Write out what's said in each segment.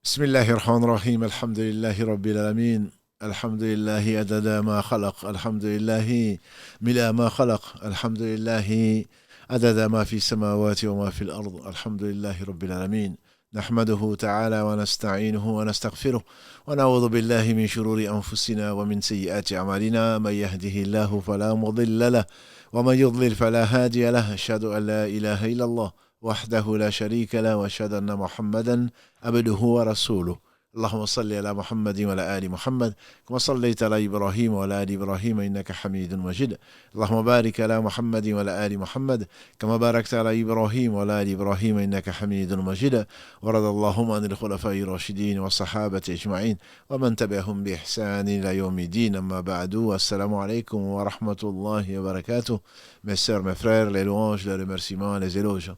بسم الله الرحمن الرحيم الحمد لله رب العالمين الحمد لله عدد ما خلق الحمد لله ملء ما خلق الحمد لله عدد ما في السماوات وما في الأرض الحمد لله رب العالمين نحمده تعالى ونستعينه ونستغفره ونعوذ بالله من شرور أنفسنا ومن سيئات أعمالنا من يهده الله فلا مضل له ومن يضلل فلا هادي له أشهد أن لا إله إلا الله وحده لا شريك له وأشهد أن محمدا عبده ورسوله اللهم صل على محمد وعلى آل محمد كما صليت على إبراهيم وعلى آل إبراهيم إنك حميد مجيد اللهم بارك على محمد وعلى آل محمد كما باركت على إبراهيم وعلى آل إبراهيم إنك حميد مجيد ورضى اللهم عن الخلفاء الراشدين والصحابة أجمعين ومن تبعهم بإحسان إلى يوم الدين أما بعد السلام عليكم ورحمة الله وبركاته. Mes sœurs, mes frères, les louanges, les remerciements, les éloges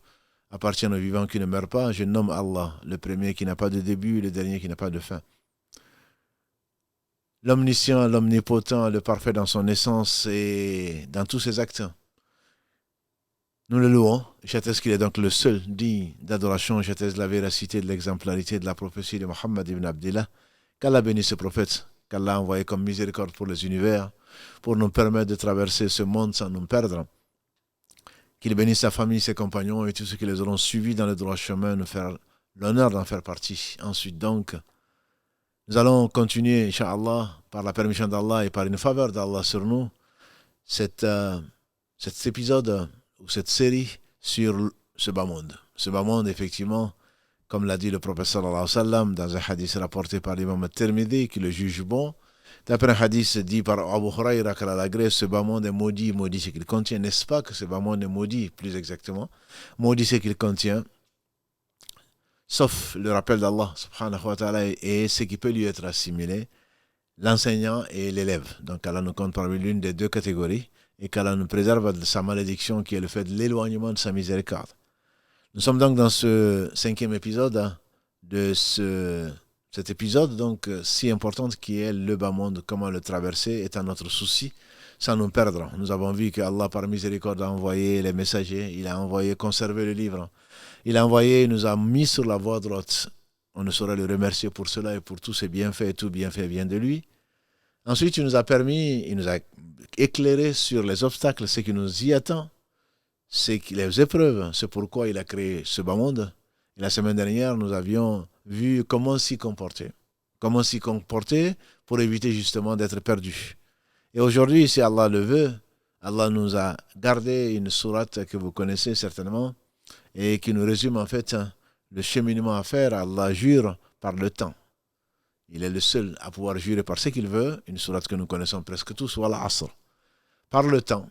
appartiennent aux vivants qui ne meurent pas. Je nomme Allah, le premier qui n'a pas de début, le dernier qui n'a pas de fin. L'omniscient, l'omnipotent, le parfait dans son essence et dans tous ses actes. Nous le louons. J'atteste qu'il est donc le seul digne d'adoration. J'atteste la véracité de l'exemplarité de la prophétie de Mohammed ibn Abdillah. Qu'Allah bénisse ce prophète, qu'Allah a envoyé comme miséricorde pour les univers, pour nous permettre de traverser ce monde sans nous perdre. Qu'il bénisse sa famille, ses compagnons et tous ceux qui les auront suivis dans le droit chemin, nous faire l'honneur d'en faire partie. Ensuite donc, nous allons continuer, Inch'Allah, par la permission d'Allah et par une faveur d'Allah sur nous, cet épisode ou cette série sur ce bas monde. Ce bas monde, effectivement, comme l'a dit le prophète sallallahu alayhi wa sallam dans un hadith rapporté par l'imam al-Tirmidhi, qui le juge bon. D'après un hadith dit par Abu Huraira qu'à la Grèce, ce bas monde est maudit. Maudit, c'est qu'il contient, n'est-ce pas que ce bas monde est maudit, plus exactement. Maudit, c'est qu'il contient, sauf le rappel d'Allah, subhanahu wa ta'ala, et ce qui peut lui être assimilé, l'enseignant et l'élève. Donc Allah nous compte parmi l'une des deux catégories, et qu'Allah nous préserve de sa malédiction, qui est le fait de l'éloignement de sa miséricorde. Nous sommes donc dans ce 5e épisode de cet épisode, donc si important qui est le bas monde, comment le traverser, est à notre souci, sans nous perdre. Nous avons vu que Allah, par miséricorde, a envoyé les messagers, il a envoyé conserver le livre, il a envoyé, il nous a mis sur la voie droite. On ne saurait le remercier pour cela et pour tous ses bienfaits, et tout bienfait vient de lui. Ensuite, il nous a permis, il nous a éclairé sur les obstacles, ce qui nous y attend, c'est les épreuves, c'est pourquoi il a créé ce bas monde. Et la semaine dernière, nous avions vu comment s'y comporter. Comment s'y comporter pour éviter justement d'être perdu. Et aujourd'hui, si Allah le veut, Allah nous a gardé une sourate que vous connaissez certainement et qui nous résume en fait le cheminement à faire. Allah jure par le temps. Il est le seul à pouvoir jurer par ce qu'il veut. Une sourate que nous connaissons presque tous, wal asr. Par le temps.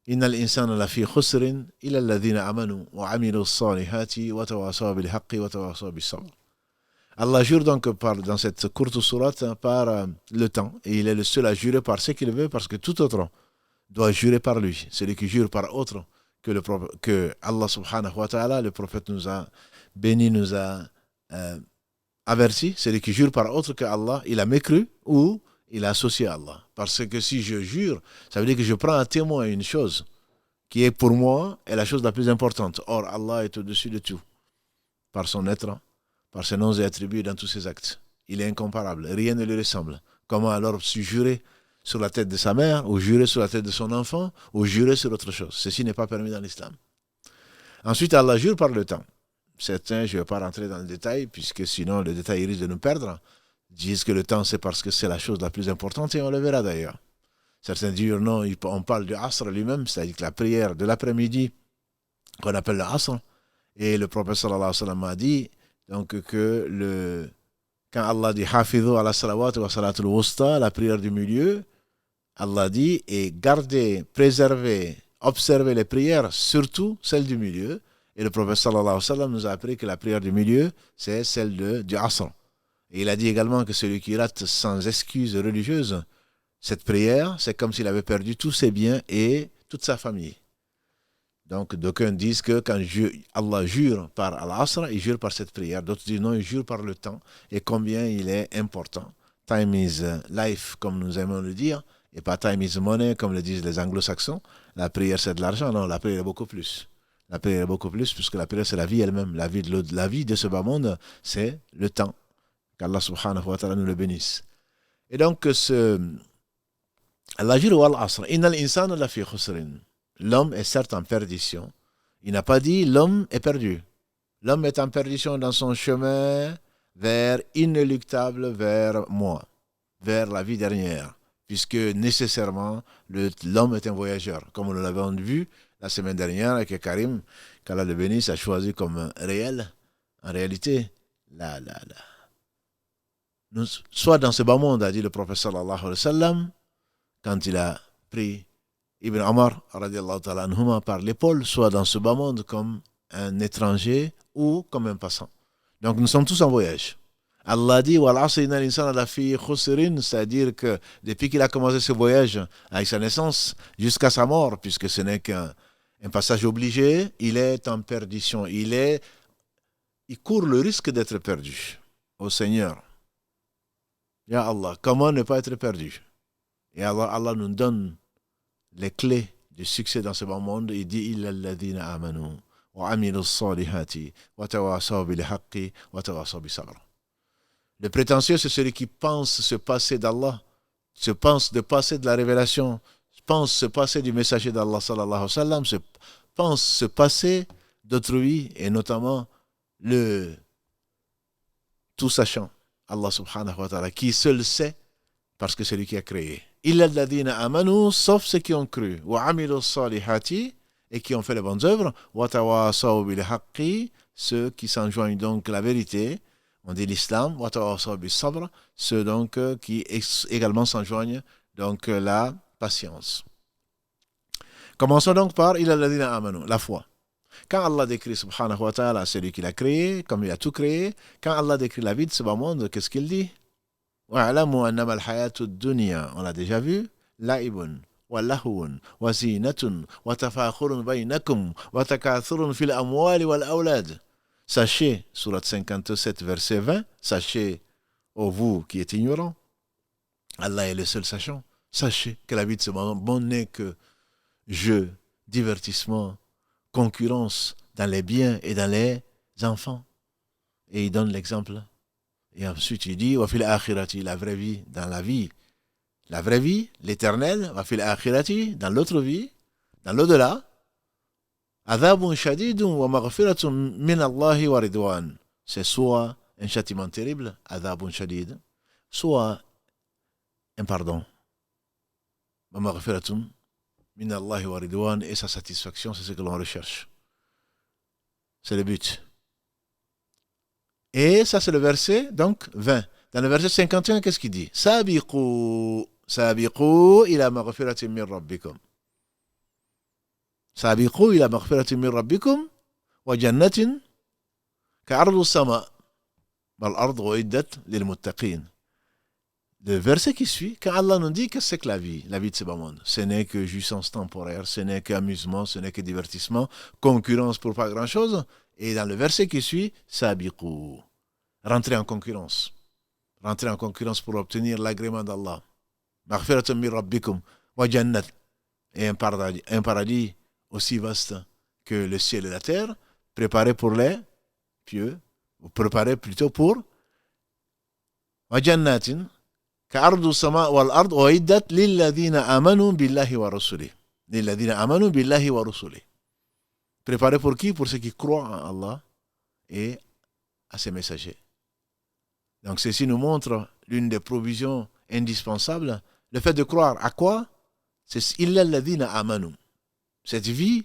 Innal insana lafi khusrin illa alladhina amanu wa amilu s-salihati wa tawasaw bil haqqi wa tawasaw bis sabr. Allah jure donc dans cette courte sourate par le temps. Et il est le seul à jurer par ce qu'il veut parce que tout autre doit jurer par lui. Celui qui jure par autre que Allah subhanahu wa ta'ala, le prophète nous a béni, nous a averti. Celui qui jure par autre que Allah, il a mécru ou il a associé à Allah. Parce que si je jure, ça veut dire que je prends à témoin une chose qui est pour moi est la chose la plus importante. Or, Allah est au-dessus de tout. Par son être, par ses noms et attributs dans tous ses actes. Il est incomparable. Rien ne lui ressemble. Comment alors se jurer sur la tête de sa mère, ou jurer sur la tête de son enfant, ou jurer sur autre chose? Ceci n'est pas permis dans l'islam. Ensuite, Allah jure par le temps. Certains, je ne vais pas rentrer dans le détail, puisque sinon le détail risque de nous perdre, disent que le temps c'est parce que c'est la chose la plus importante, et on le verra d'ailleurs. Certains disent non, on parle du Asr lui-même, c'est-à-dire que la prière de l'après-midi, qu'on appelle le Asr, et le prophète sallallahu alayhi wa sallam a dit donc que quand Allah dit Hafidhu ala salawat wa salatul wusta, la prière du milieu, Allah dit et gardez, préservez, observez les prières, surtout celle du milieu. Et le prophète sallallahu alayhi wa sallam nous a appris que la prière du milieu, c'est celle du Asr. Et il a dit également que celui qui rate sans excuse religieuse cette prière, c'est comme s'il avait perdu tous ses biens et toute sa famille. Donc, d'aucuns disent que quand Allah jure par Al-Asr, il jure par cette prière. D'autres disent non, il jure par le temps et combien il est important. Time is life, comme nous aimons le dire, et pas time is money, comme le disent les anglo-saxons. La prière, c'est de l'argent. Non, la prière est beaucoup plus. La prière est beaucoup plus, puisque la prière, c'est la vie elle-même. La vie de ce bas monde, c'est le temps. Qu'Allah subhanahu wa ta'ala nous le bénisse. Et donc, Allah dit wal asr, innal insana lafi khusrin. L'homme est certes en perdition. Il n'a pas dit l'homme est perdu. L'homme est en perdition dans son chemin vers inéluctable, vers moi, vers la vie dernière, puisque nécessairement l'homme est un voyageur, comme nous l'avons vu la semaine dernière, et que Karim, qu'Allah le bénisse, a choisi comme réel, en réalité, soit dans ce bas monde, a dit le prophète sallallahu alayhi wa sallam, quand il a pris Ibn Omar radiallahu ta'ala anhuma par l'épaule, soit dans ce bas monde comme un étranger ou comme un passant. Donc nous sommes tous en voyage. Allah dit wal asr innal insana lafi khusrin, c'est-à-dire que depuis qu'il a commencé ce voyage avec sa naissance jusqu'à sa mort, puisque ce n'est qu'un passage obligé, il est en perdition, il court le risque d'être perdu. Ô Seigneur, Ya Allah, comment ne pas être perdu? Et Allah nous donne les clés du succès dans ce bon monde. Il dit illa alladhina amanu wa amilu s-salihati wa tawasaw bil haqqi wa tawasaw bis sabr. Le prétentieux, c'est celui qui pense se passer d'Allah, se pense de passer de la révélation, pense se passer du messager d'Allah sallallahu alayhi wa sallam, pense se passer d'autrui, et notamment le tout sachant, Allah subhanahu wa ta'ala, qui seul sait, parce que c'est lui qui a créé. Illa alladhina amanu, sauf ceux qui ont cru, wa amilu s-salihati, et qui ont fait les bonnes œuvres, wa tawasaw bil haqqi, ceux qui s'enjoignent donc la vérité, on dit l'islam, wa tawasaw bis sabr, ceux donc qui également s'enjoignent donc la patience. Commençons donc par illa alladhina amanu, la foi. Quand Allah décrit subhanahu wa ta'ala celui qui l'a créé, comme il a tout créé, quand Allah décrit la vie de ce bas monde, qu'est-ce qu'il dit? وَاعْلَمُوا أَنَّمَا الْحَيَاةُ الدُّنْيَا, on l'a déjà vu, لَعِبٌ وَلَهْوٌ وَزِينَةٌ وَتَفَاخُرٌ بَيْنَكُمْ وَتَكَاثُرٌ فِي الْأَمْوَالِ وَالْأَوْلَادِ. Sachez, sourate 57, verset 20, sachez, ô vous qui êtes ignorants, Allah est le seul sachant, sachez que la vie de ce monde n'est que jeu, divertissement, concurrence dans les biens et dans les enfants. Et il donne l'exemple. Et ensuite il dit wa fil akhirati, la vraie vie, dans la vie, l'éternel, wa fil akhirati, dans l'autre vie, dans l'au-delà, adhabun shadidun wa maghfiratun min Allahi wa ridwan. C'est soit un châtiment terrible, adhabun shadid, soit un pardon, wa maghfiratun min Allahi wa ridwan, et sa satisfaction, c'est ce que l'on recherche. C'est le but. Et ça, c'est le verset, donc, 20. Dans le verset 51, qu'est-ce qu'il dit? Sabiqu ila maghfiratin min rabbikum. Sabiqu ila maghfiratin min rabbikum wa jannatin ka'ardu sama wal ardu uiddat lil muttaqin. Le verset qui suit, quand Allah nous dit que c'est que la vie de ce bas monde, ce n'est que jouissance temporaire, ce n'est qu'amusement, ce n'est que divertissement, concurrence pour pas grand-chose. Et dans le verset qui suit, sabiqu, rentrer en concurrence pour obtenir l'agrément d'Allah. Maghfiratun min rabbikum wa jannat, et un paradis aussi vaste que le ciel et la terre, préparé pour les pieux, ou préparé plutôt pour wa jannatin ka'ardu sama wal ard uiddat lil ladina amanu billahi wa rusulihi. Lil ladina amanu billahi wa rusulihi. Préparé pour qui? Pour ceux qui croient en Allah et à ses messagers. Donc ceci nous montre l'une des provisions indispensables, le fait de croire à quoi? C'est illa alladhina amanu. Cette vie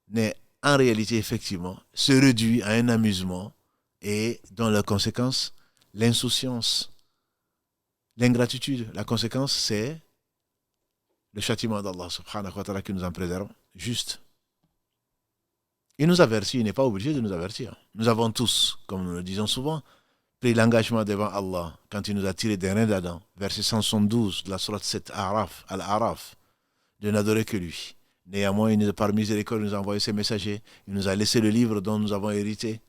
n'est en réalité effectivement se réduit à un amusement et dont la conséquence, l'insouciance, l'ingratitude. La conséquence, c'est le châtiment d'Allah subhanahu wa ta'ala qui nous en préserve. Juste. Il nous avertit, il n'est pas obligé de nous avertir. Nous avons tous, comme nous le disons souvent, pris l'engagement devant Allah quand il nous a tirés des reins d'Adam, verset 172 de la sourate 7 Al-Araf, de n'adorer que lui. Néanmoins, il nous a par miséricorde, il nous a envoyé ses messagers, il nous a laissé le livre dont nous avons hérité.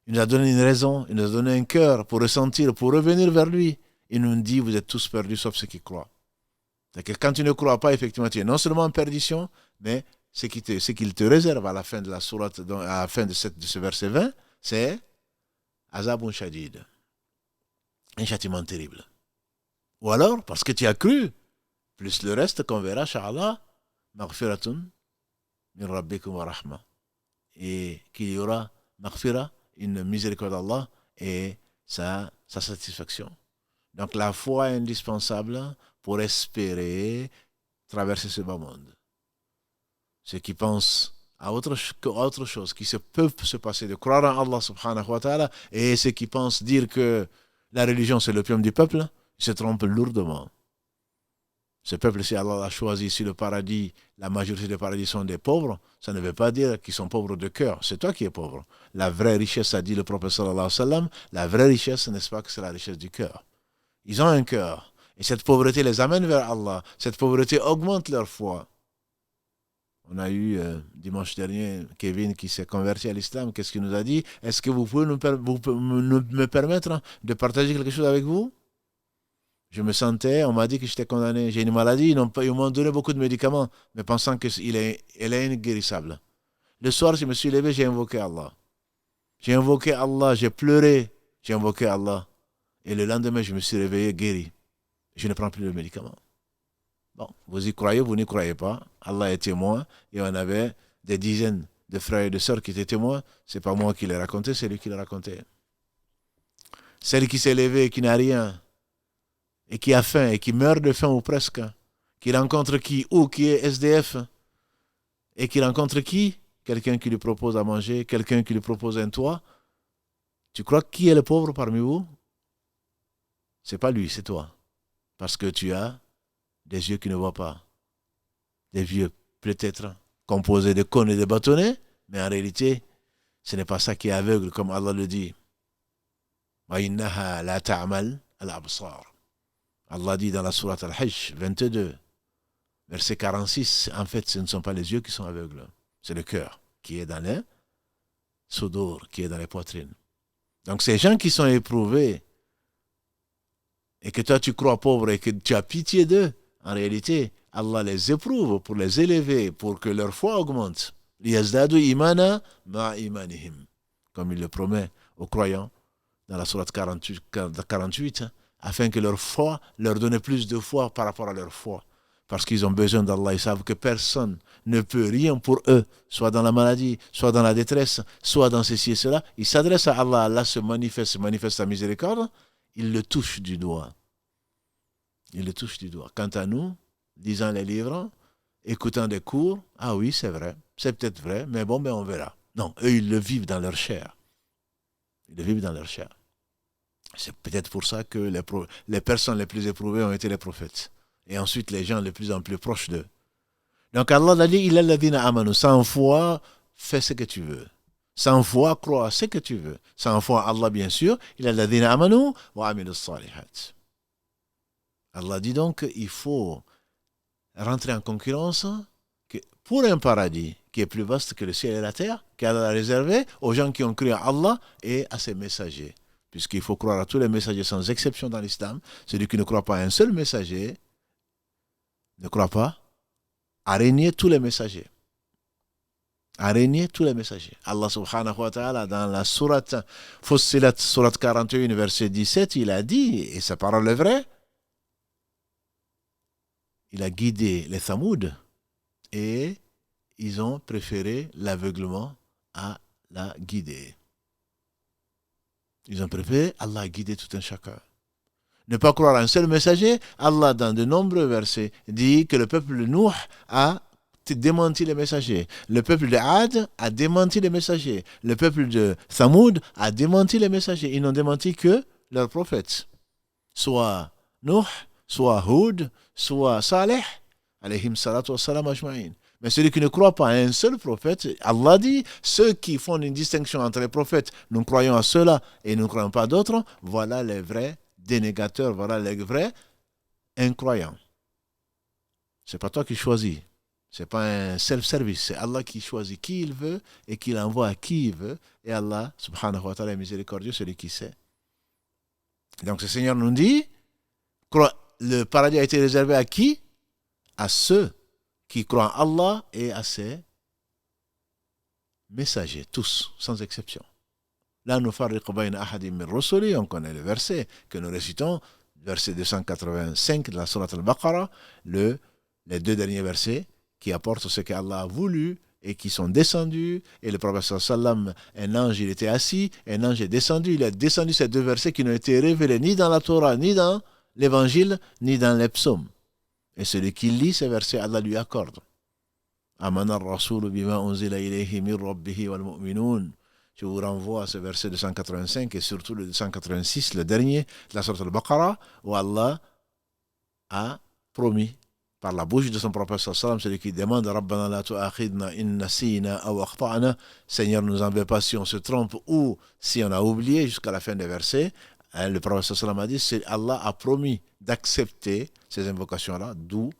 Il nous a donné une raison, il nous a donné un cœur pour ressentir, pour revenir vers lui. Il nous dit, vous êtes tous perdus sauf ceux qui croient. C'est-à-dire que quand tu ne crois pas, effectivement, tu es non seulement en perdition, mais ce qu'il te réserve à la fin de la sourate, à la fin de ce verset 20, c'est Azabun Shadid. un châtiment terrible. Ou alors, parce que tu as cru, plus le reste qu'on verra, Inch'Allah, maghfiratun min rabbikum wa rahma. Et qu'il y aura maghfira, une miséricorde d'Allah et sa satisfaction. Donc la foi est indispensable pour espérer traverser ce bas monde. Ceux qui pensent à autre chose qui peuvent se passer, de croire en Allah subhanahu wa ta'ala, et ceux qui pensent dire que la religion c'est l'opium du peuple, ils se trompent lourdement. Ce peuple, si Allah l'a choisi, si le paradis, la majorité des paradis sont des pauvres, ça ne veut pas dire qu'ils sont pauvres de cœur. C'est toi qui es pauvre. La vraie richesse, a dit le prophète sallallahu alayhi wa sallam, la vraie richesse, n'est-ce pas que c'est la richesse du cœur. Ils ont un cœur. Et cette pauvreté les amène vers Allah. Cette pauvreté augmente leur foi. On a eu dimanche dernier Kevin qui s'est converti à l'islam. Qu'est-ce qu'il nous a dit? Est-ce que vous pouvez me permettre de partager quelque chose avec vous? Je me sentais, on m'a dit que j'étais condamné. J'ai une maladie, ils m'ont donné beaucoup de médicaments, mais pensant qu'elle est inguérissable. Le soir, je me suis levé, j'ai invoqué Allah. J'ai invoqué Allah, j'ai pleuré, j'ai invoqué Allah. Et le lendemain, je me suis réveillé guéri. Je ne prends plus de médicaments. Bon, vous y croyez, vous n'y croyez pas. Allah est témoin. Et on avait des dizaines de frères et de sœurs qui étaient témoins. Ce n'est pas moi qui l'ai raconté, c'est lui qui l'a raconté. Celle qui s'est levée et qui n'a rien, et qui a faim, et qui meurt de faim ou presque, qui rencontre qui? Ou qui est SDF, et qui rencontre qui? Quelqu'un qui lui propose à manger, quelqu'un qui lui propose un toit. Tu crois qui est le pauvre parmi vous? C'est pas lui, c'est toi. Parce que tu as des yeux qui ne voient pas. Des yeux peut-être composés de cônes et de bâtonnets, mais en réalité, ce n'est pas ça qui est aveugle, comme Allah le dit. وَإِنَّهَا لَا تَعْمَلْ الْأَبْصَارِ. Allah dit dans la sourate Al-Hajj 22, verset 46, en fait, ce ne sont pas les yeux qui sont aveugles, c'est le cœur qui est dans les sudur, qui est dans les poitrines. Donc ces gens qui sont éprouvés, et que toi tu crois pauvres et que tu as pitié d'eux, en réalité, Allah les éprouve pour les élever, pour que leur foi augmente. لِيَزْدَادُوا إِيمَانًا مَعَ إِيمَانِهِمْ, comme il le promet aux croyants dans la sourate 48, afin que leur foi leur donne plus de foi par rapport à leur foi. Parce qu'ils ont besoin d'Allah, ils savent que personne ne peut rien pour eux, soit dans la maladie, soit dans la détresse, soit dans ceci et cela. Ils s'adressent à Allah, Allah se manifeste sa miséricorde, il le touche du doigt. Il le touche du doigt. Quant à nous, lisant les livres, écoutant des cours, ah oui, c'est vrai, c'est peut-être vrai, mais bon, on verra. Non, eux, ils le vivent dans leur chair. Ils le vivent dans leur chair. C'est peut-être pour ça que les personnes les plus éprouvées ont été les prophètes. Et ensuite, les gens les plus en plus proches d'eux. Donc Allah a dit, il a ladina amanu. Sans foi, fais ce que tu veux. Sans foi, crois ce que tu veux. Sans foi, Allah, bien sûr, il a ladina amanu wa amilu salihat. Allah dit donc qu'il faut rentrer en concurrence pour un paradis qui est plus vaste que le ciel et la terre, qu'Allah a réservé aux gens qui ont cru à Allah et à ses messagers. Puisqu'il faut croire à tous les messagers sans exception dans l'islam. Celui qui ne croit pas à un seul messager ne croit pas à régner tous les messagers. À régner tous les messagers. Allah subhanahu wa ta'ala, dans la sourate Fussilat, sourate 41, verset 17, il a dit, et sa parole est vraie, il a guidé les Thamoud et ils ont préféré l'aveuglement à la guider. Ils ont préféré Allah guider tout un chacun. Ne pas croire à un seul messager, Allah dans de nombreux versets dit que le peuple de Nuh a démenti les messagers. Le peuple de Ad a démenti les messagers. Le peuple de Thamoud a démenti les messagers. Ils n'ont démenti que leurs prophètes. Soit Nuh, soit Hud, soit Saleh, alayhim salatu wassalam ajma'in. Mais celui qui ne croit pas à un seul prophète, Allah dit, ceux qui font une distinction entre les prophètes, nous croyons à ceux-là et nous ne croyons pas à d'autres, voilà les vrais dénégateurs, voilà les vrais incroyants. Ce n'est pas toi qui choisis. Ce n'est pas un self-service. C'est Allah qui choisit qui il veut et qui l'envoie à qui il veut. Et Allah, subhanahu wa ta'ala, est miséricordieux, celui qui sait. Donc, ce Seigneur nous dit, le paradis a été réservé à qui? À ceux qui croient en Allah et à ses messagers, tous, sans exception. La nufarriqu bayna ahadim min rusuli, on connaît le verset que nous récitons, verset 285 de la sourate al-Baqarah, les deux derniers versets qui apportent ce qu'Allah a voulu et qui sont descendus. Et le prophète sallam, un ange, il était assis, un ange est descendu, il a descendu ces deux versets qui n'ont été révélés ni dans la Torah, ni dans l'évangile, ni dans les psaumes. Et celui qui lit ces versets, Allah lui accorde. Amana ar-rasoul bima unzila ilayhi min rabbihi wal mu'minun. Je vous renvoie à ce verset 285 et surtout le 286, le dernier, de la sourate al-Baqarah, où Allah a promis par la bouche de son prophète sallam, celui qui demande Rabbana la tu'akhidna in nasina aw akhta'na, Seigneur, nous en veux pas si on se trompe ou si on a oublié, jusqu'à la fin des versets. Le prophète sallam a dit, c'est Allah a promis d'accepter ces invocations-là, d'où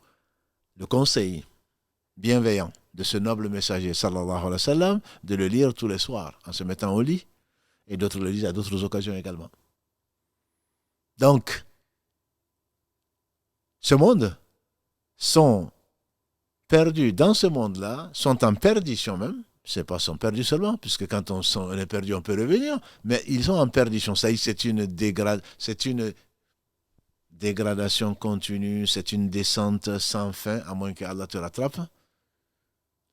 le conseil bienveillant de ce noble messager sallallahu alayhi wa sallam, de le lire tous les soirs en se mettant au lit, et d'autres le lisent à d'autres occasions également. Donc, ce monde sont perdus dans ce monde-là, sont en perdition même, c'est pas sont perdus seulement, puisque quand on est perdu, on peut revenir, mais ils sont en perdition. Ça y est, c'est une dégradation continue, c'est une descente sans fin, à moins que Allah te rattrape.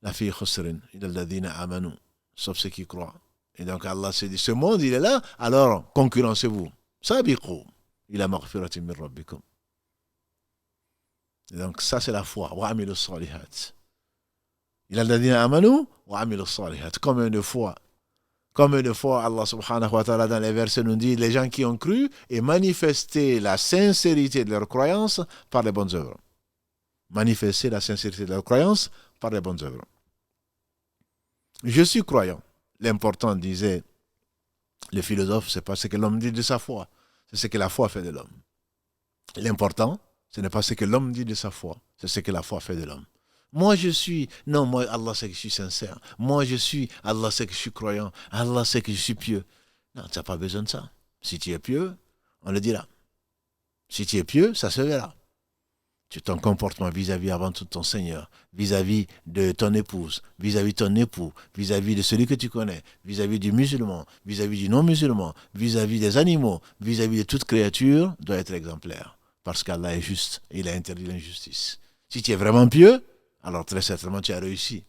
La fille khusrin, illadhina amanu, sauf ceux qui croient. Et donc Allah s'est dit, ce monde il est là, alors concurrencez-vous. Sabiqu ila maghfiratin min rabbikum. Et donc ça c'est la foi. Wa amilu salihat. Illadhina amanu wa amilu salihat. Combien de fois Allah subhanahu wa ta'ala dans les versets nous dit les gens qui ont cru et manifesté la sincérité de leur croyance par les bonnes œuvres. Manifester la sincérité de leur croyance par les bonnes œuvres. Je suis croyant. L'important, disait le philosophe, c'est pas ce que l'homme dit de sa foi, c'est ce que la foi fait de l'homme. L'important, ce n'est pas ce que l'homme dit de sa foi, c'est ce que la foi fait de l'homme. Moi, Allah sait que je suis sincère. Moi, Allah sait que je suis croyant. Allah sait que je suis pieux. Non, tu n'as pas besoin de ça. Si tu es pieux, on le dira. Si tu es pieux, ça se verra. Ton comportement vis-à-vis avant tout ton Seigneur, vis-à-vis de ton épouse, vis-à-vis de ton époux, vis-à-vis de celui que tu connais, vis-à-vis du musulman, vis-à-vis du non-musulman, vis-à-vis des animaux, vis-à-vis de toute créature, doit être exemplaire. Parce qu'Allah est juste et il a interdit l'injustice. Si tu es vraiment pieux, alors très certainement tu as réussi.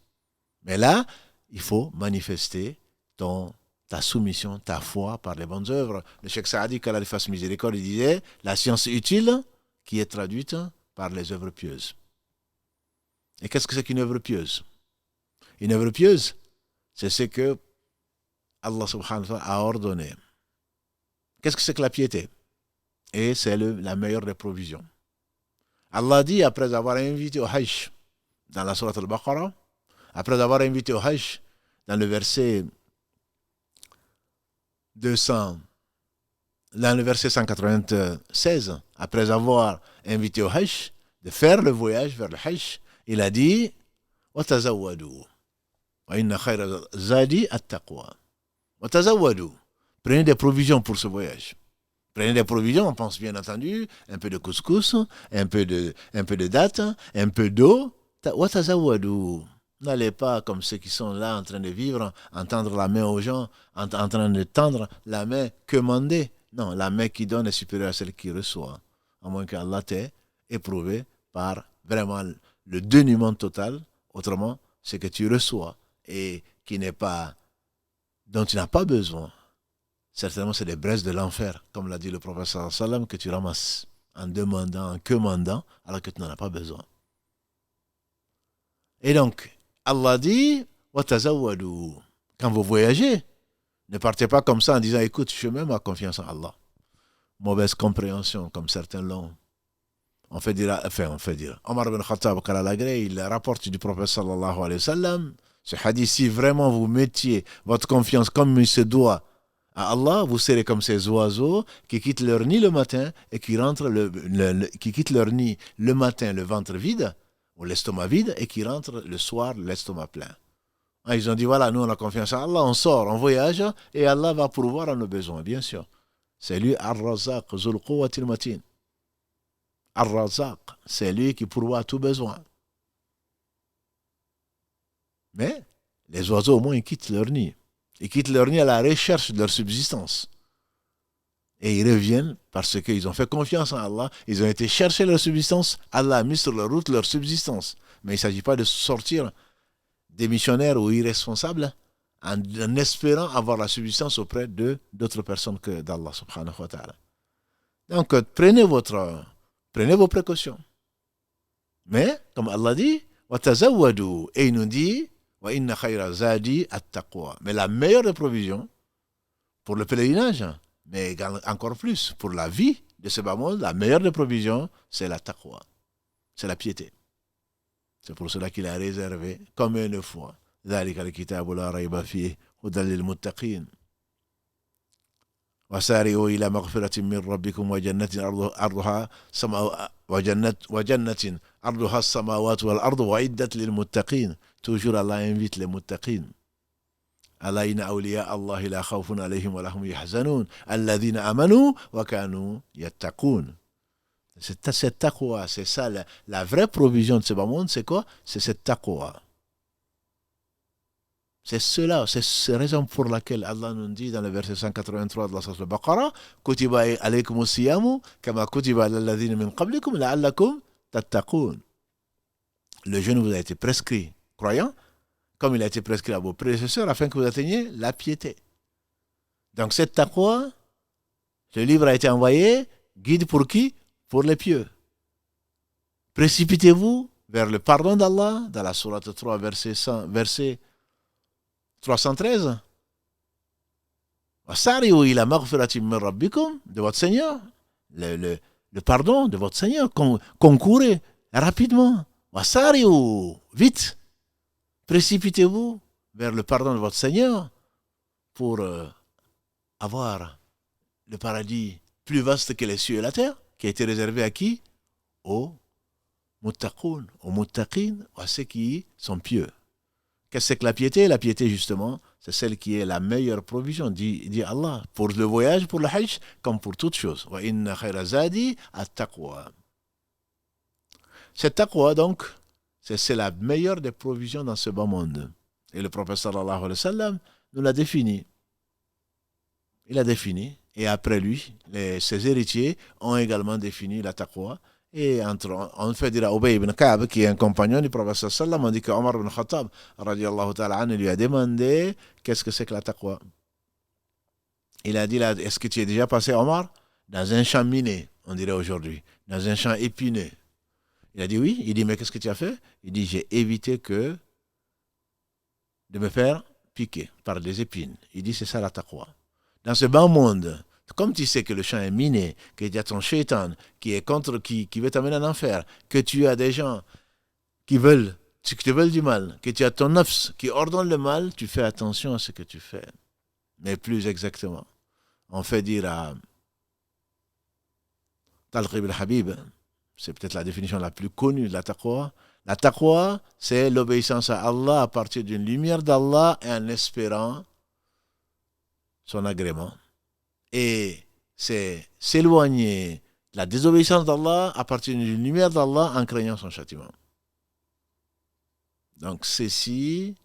Mais là, il faut manifester ta soumission, ta foi par les bonnes œuvres. Le Cheikh Saadi, qu'Allah lui fasse miséricorde, il disait, la science utile qui est traduite par les œuvres pieuses. Et qu'est-ce que c'est qu'une œuvre pieuse? Une œuvre pieuse, c'est ce que Allah subhanahu wa ta'ala a ordonné. Qu'est-ce que c'est que la piété? Et c'est la meilleure des provisions. Allah dit, après avoir invité au Hajj, dans la sourate al-Baqarah, après avoir invité au Hajj, dans le verset 196, après avoir invité au Hajj, de faire le voyage vers le Hajj, il a dit وَتَزَوَّدُوا وَإِنَّ خَيْرَ الزَّادِ التَّقْوَى. وَتَزَوَّدُوا. Prenez des provisions pour ce voyage. Prenez des provisions, on pense bien entendu, un peu de couscous, un peu de dattes, un peu d'eau. وَتَزَوَّدُوا. N'allez pas comme ceux qui sont là en train de vivre, en tendre la main aux gens, en train de tendre la main que demander. Non, la main qui donne est supérieure à celle qui reçoit. À moins qu'Allah t'ait éprouvé par vraiment le dénuement total. Autrement, c'est que tu reçois et dont tu n'as pas besoin. Certainement, c'est des braises de l'enfer, comme l'a dit le prophète sallallahu alayhi wa sallam, que tu ramasses en demandant, en commandant, alors que tu n'en as pas besoin. Et donc, Allah dit, وَتَزَوَّدُوا. Quand vous voyagez, ne partez pas comme ça en disant, écoute, je mets ma confiance en Allah. Mauvaise compréhension, comme certains l'ont. On fait dire. Omar ibn Khattab, il rapporte du prophète sallallahu alayhi wa sallam, ce hadith, si vraiment vous mettiez votre confiance comme il se doit à Allah, vous serez comme ces oiseaux qui quittent leur nid le matin et qui rentrent qui quittent leur nid le matin, le ventre vide, ou l'estomac vide, et qui rentrent le soir, l'estomac plein. Ils ont dit, voilà, nous on a confiance en Allah, on sort, on voyage, et Allah va pourvoir à nos besoins, bien sûr. C'est lui, Ar-Razaq, Zul Quwwatil Matin. Ar-Razaq, c'est lui qui pourvoit à tout besoin. Mais les oiseaux, au moins, ils quittent leur nid. Ils quittent leur nid à la recherche de leur subsistance. Et ils reviennent parce qu'ils ont fait confiance en Allah. Ils ont été chercher leur subsistance. Allah a mis sur leur route leur subsistance. Mais il ne s'agit pas de sortir des missionnaires ou irresponsables en espérant avoir la subsistance auprès d'autres personnes que d'Allah subhanahu wa ta'ala. Donc, prenez vos précautions. Mais, comme Allah dit, وَتَزَوَّدُوا, et il nous dit, وَإِنَّ خَيْرَ زَادِ التَّقْوَى. Mais la meilleure des provisions pour le pèlerinage, mais encore plus pour la vie de ce bas monde, la meilleure des provisions, c'est la taqwa. C'est la piété. C'est pour cela qu'il a réservé combien de fois ذلك الكتاب لا ريب فيه هدى للمتقين وسارعوا إلى مغفرة من ربكم وجنة عرضها وجنة عرضها السماوات والأرض وعدت للمتقين. Toujours Allah invite les muttaqin. ألا إن أولياء الله لا خوف عليهم ولا هم يحزنون الذين آمنوا وكانوا يتقون. C'est cette taqwa, c'est ça la vraie provision de ce bas monde, c'est quoi? C'est cette taqwa. C'est cela, c'est la raison pour laquelle Allah nous dit dans le verset 183 de la sourate Al-Baqarah, Kutiba alaykum as-siyamu kama kutiba ala alladhina min qablikum la'allakum tattaqun. Le jeûne vous a été prescrit, croyants, comme il a été prescrit à vos prédécesseurs, afin que vous atteigniez la piété. Donc cette taqwa, ce livre a été envoyé, guide pour qui? Pour les pieux. Précipitez-vous vers le pardon d'Allah, dans la sourate 3, verset 313. Wasari'u ila maghfiratin min rabbikum, de votre Seigneur, le pardon de votre Seigneur, concourez rapidement. Wasari'u, vite. Précipitez-vous vers le pardon de votre Seigneur pour avoir le paradis plus vaste que les cieux et la terre, qui a été réservé à qui? Aux muttaqoun, aux muttaqin, à ceux qui sont pieux. Qu'est-ce que c'est que la piété? La piété, justement, c'est celle qui est la meilleure provision, dit Allah, pour le voyage, pour le hajj, comme pour toute chose. Wa inna khayra zadi at-taqwa. Cette taqwa, donc, c'est la meilleure des provisions dans ce bas monde. Et le prophète sallallahu alayhi wa sallam nous l'a défini. Il a défini, et après lui, ses héritiers ont également défini la taqwa. Et on fait dire à Ubay ibn Ka'b, qui est un compagnon du prophète sallallahu alayhi wa sallam, on dit que Omar ibn Khattab, radiallahu ta'ala anhu, lui a demandé qu'est-ce que c'est que la taqwa. Il a dit, est-ce que tu es déjà passé, Omar, dans un champ miné, on dirait aujourd'hui, dans un champ épineux? Il a dit oui. Il dit, mais qu'est-ce que tu as fait? Il dit, j'ai évité de me faire piquer par des épines. Il dit, c'est ça la taqwa. Dans ce bas monde, comme tu sais que le champ est miné, que tu as ton shaitan qui est qui veut t'amener en enfer, que tu as des gens qui te veulent du mal, que tu as ton nafs qui ordonne le mal, tu fais attention à ce que tu fais. Mais plus exactement, on fait dire à Talq ibn Habib, c'est peut-être la définition la plus connue de la taqwa. La taqwa, c'est l'obéissance à Allah à partir d'une lumière d'Allah et en espérant son agrément. Et c'est s'éloigner de la désobéissance d'Allah à partir d'une lumière d'Allah en craignant son châtiment. Donc ceci,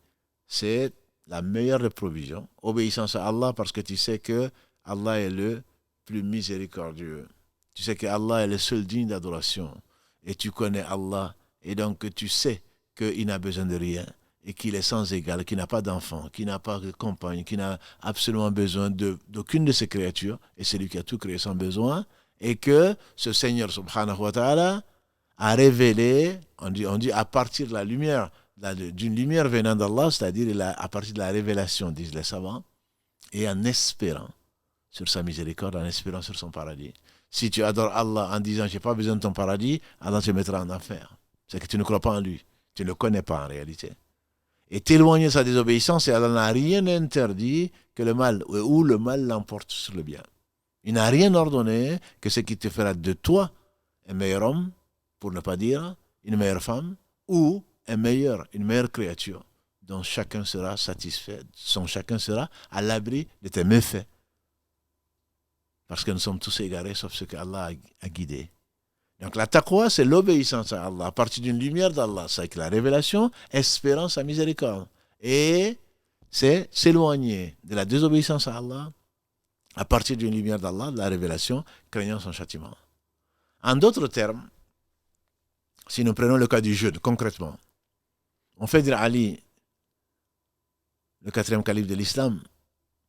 c'est la meilleure des provisions. Obéissance à Allah parce que tu sais que Allah est le plus miséricordieux. Tu sais que Allah est le seul digne d'adoration. Et tu connais Allah. Et donc tu sais qu'il n'a besoin de rien. Et qu'il est sans égal, qu'il n'a pas d'enfant, qu'il n'a pas de compagne, qu'il n'a absolument besoin d'aucune de ses créatures. Et c'est lui qui a tout créé sans besoin. Et que ce Seigneur subhanahu wa ta'ala a révélé, on dit à partir de la lumière, d'une lumière venant d'Allah, c'est-à-dire à partir de la révélation, disent les savants, et en espérant sur sa miséricorde, en espérant sur son paradis. Si tu adores Allah en disant « j'ai pas besoin de ton paradis », Allah te mettra en enfer. C'est que tu ne crois pas en lui. Tu ne le connais pas en réalité. Et t'éloigner de sa désobéissance, et Allah n'a rien interdit que le mal, ou le mal l'emporte sur le bien. Il n'a rien ordonné que ce qui te fera de toi un meilleur homme, pour ne pas dire une meilleure femme, ou une meilleure créature, dont chacun sera satisfait, chacun sera à l'abri de tes méfaits. Parce que nous sommes tous égarés, sauf ceux qu'Allah a guidés. Donc la taqwa, c'est l'obéissance à Allah, à partir d'une lumière d'Allah, c'est avec la révélation, espérant sa miséricorde. Et c'est s'éloigner de la désobéissance à Allah à partir d'une lumière d'Allah, de la révélation, craignant son châtiment. En d'autres termes, si nous prenons le cas du jeûne, concrètement, on fait dire Ali, le 4e calife de l'islam,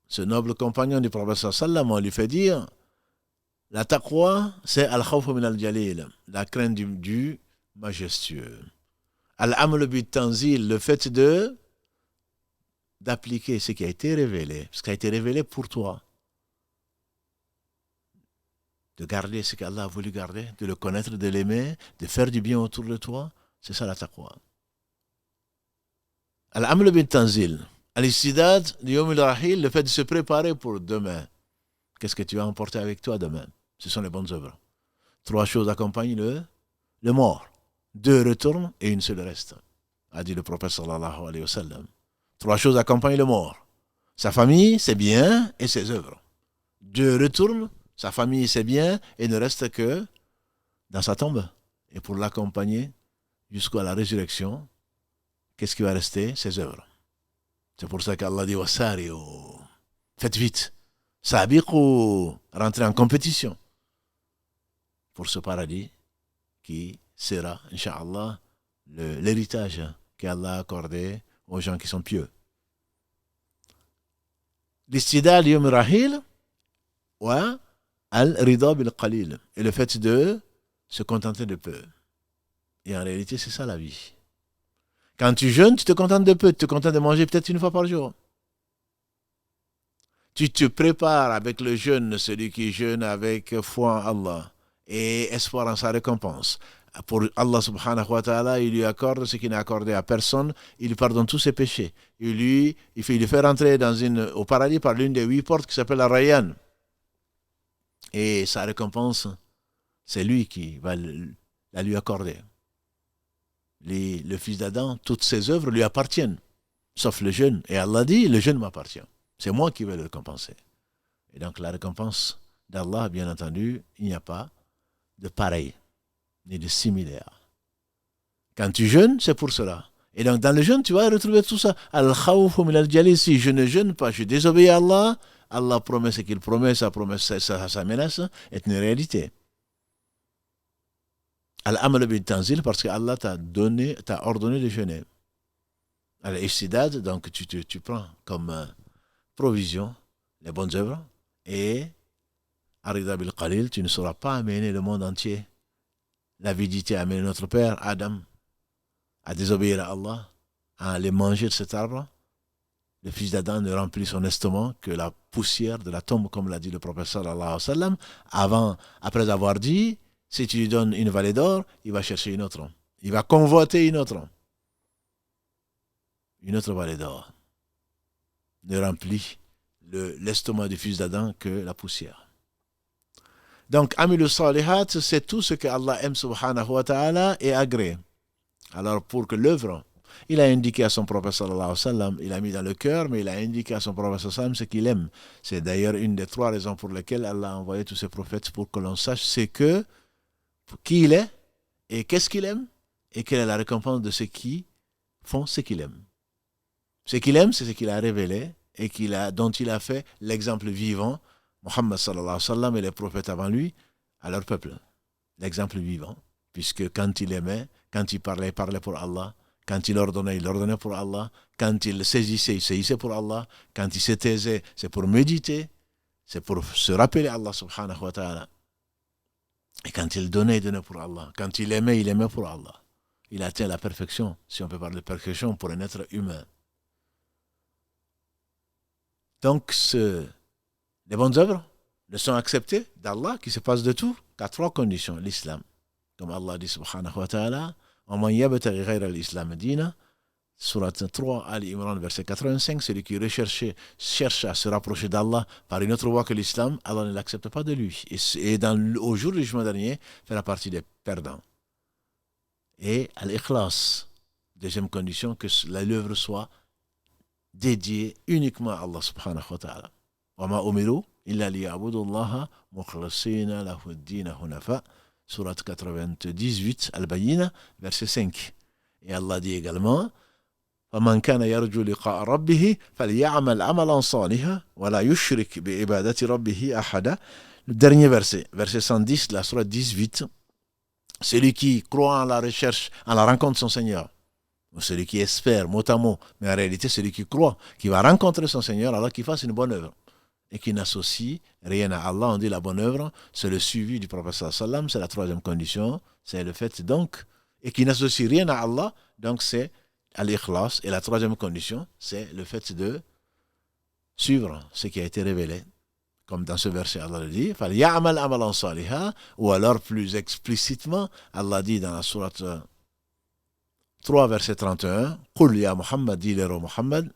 ce noble compagnon du prophète sallam, on lui fait dire, la taqwa, c'est al-khawf min al-jalil, la crainte du majestueux. Al-amal bit tanzil, le fait d'appliquer ce qui a été révélé, ce qui a été révélé pour toi. De garder ce qu'Allah a voulu garder, de le connaître, de l'aimer, de faire du bien autour de toi, c'est ça la taqwa. Al-amal bit tanzil, al-istidad, le fait de se préparer pour demain. Qu'est-ce que tu vas emporter avec toi demain? Ce sont les bonnes œuvres. 3 choses accompagnent le mort. 2 retournent et une seule reste, a dit le prophète sallallahu alayhi wa sallam. 3 choses accompagnent le mort. Sa famille, ses biens et ses œuvres. 2 retournent, sa famille, ses biens et ne reste que dans sa tombe. Et pour l'accompagner jusqu'à la résurrection, qu'est-ce qui va rester? Ses œuvres. C'est pour ça qu'Allah dit wasari'u. Faites vite. Sabiqu. Rentrez en compétition pour ce paradis qui sera, Inch'Allah, l'héritage qu'Allah a accordé aux gens qui sont pieux. L'istidal yom rahil wa al-rida bil qalil. Et le fait de se contenter de peu. Et en réalité, c'est ça la vie. Quand tu jeûnes, tu te contentes de peu, tu te contentes de manger peut-être une fois par jour. Tu te prépares avec le jeûne, celui qui jeûne avec foi en Allah et espoir en sa récompense. Pour Allah subhanahu wa ta'ala, il lui accorde ce qu'il n'a accordé à personne, il lui pardonne tous ses péchés. Il lui fait rentrer au paradis par l'une des 8 portes qui s'appelle la Rayyan. Et sa récompense, c'est lui qui va la lui accorder. Le fils d'Adam, toutes ses œuvres lui appartiennent, sauf le jeûne. Et Allah dit, le jeûne m'appartient. C'est moi qui vais le récompenser. Et donc la récompense d'Allah, bien entendu, il n'y a pas de pareil, ni de similaire. Quand tu jeûnes, c'est pour cela. Et donc dans le jeûne, tu vas retrouver tout ça. Al-khawf min al-jalil, si je ne jeûne pas, je désobéis à Allah, Allah promet ce qu'il promet, sa promesse, sa menace est une réalité. Al-amal bil tanzil, parce que Allah t'a ordonné de jeûner. Al-istidad, donc tu prends comme provision les bonnes œuvres, et arida bil qalil, tu ne sauras pas amener le monde entier. L'avidité a amené notre père Adam à désobéir à Allah, à aller manger de cet arbre. Le fils d'Adam ne remplit son estomac que la poussière de la tombe, comme l'a dit le prophète sallallahu alayhi wa sallam, après avoir dit, si tu lui donnes une vallée d'or, il va chercher une autre. Il va convoiter une autre vallée d'or. Ne remplit l'estomac du fils d'Adam que la poussière. Donc, Amilu Salihat, c'est tout ce que Allah aime subhanahu wa ta'ala et agrée. Alors, pour que l'œuvre, il a indiqué à son prophète sallallahu alayhi wa sallam, il a mis dans le cœur, mais il a indiqué à son prophète sallallahu alayhi wa sallam ce qu'il aime. C'est d'ailleurs une des 3 raisons pour lesquelles Allah a envoyé tous ses prophètes, pour que l'on sache qui il est, et qu'est-ce qu'il aime, et quelle est la récompense de ceux qui font ce qu'il aime. Ce qu'il aime, c'est ce qu'il a révélé, et dont il a fait l'exemple vivant, Muhammad sallallahu alayhi wa sallam et les prophètes avant lui, à leur peuple. L'exemple vivant, puisque quand il aimait, quand il parlait pour Allah, quand il ordonnait pour Allah, quand il saisissait pour Allah, quand il se taisait, c'est pour méditer, c'est pour se rappeler Allah subhanahu wa ta'ala. Et quand il donnait pour Allah. Quand il aimait pour Allah. Il atteint la perfection, si on peut parler de perfection, pour un être humain. Donc, les bonnes œuvres ne sont acceptées d'Allah, qui se passe de tout, qu'à 3 conditions. L'islam, comme Allah dit subhanahu wa ta'ala, وَمَنْ يَبْتَغِ غَيْرَ الْإِسْلَامِ دِينًا, Surat 3, Ali Imran, verset 85, celui qui cherche à se rapprocher d'Allah par une autre voie que l'islam, Allah ne l'accepte pas de lui. Et au jour du jugement dernier, fera partie des perdants. Et al-ikhlas, deuxième condition, que l'œuvre soit dédiée uniquement à Allah subhanahu wa ta'ala. وَمَا أُمِرُوا إِلَّا لِيَعْبُدُوا اللَّهَ مُخْلَصِينَ لَهُ الدِّينَ حُنَفَاءَ, Surat 98, Al-Bayyina, verset 5. Et Allah dit également, فمن كان يرجو لقاء ربه فليعمل عملا صالحا ولا يشرك بعبادة ربه أحدا. Le dernier verset, verset 110 de la sourate 18. Celui qui croit en la recherche, en la rencontre de son Seigneur, ou celui qui espère mot à mot, mais en réalité celui qui croit, qui va rencontrer son Seigneur, alors qu'il fasse une bonne œuvre et qui n'associe rien à Allah. On dit la bonne œuvre, c'est le suivi du prophète sallallahu alayhi wa sallam, c'est la troisième condition, c'est le fait donc, et qui n'associe rien à Allah, donc c'est al-ikhlas. Et la troisième condition, c'est le fait de suivre ce qui a été révélé. Comme dans ce verset, Allah le dit, فَلْيَعْمَلْ عَمَلًا صَالِحًا. Ou alors plus explicitement, Allah dit dans la sourate 3, verset 31, قُلْ يَا مُحَمَّدْ, dis-leur Muhammad,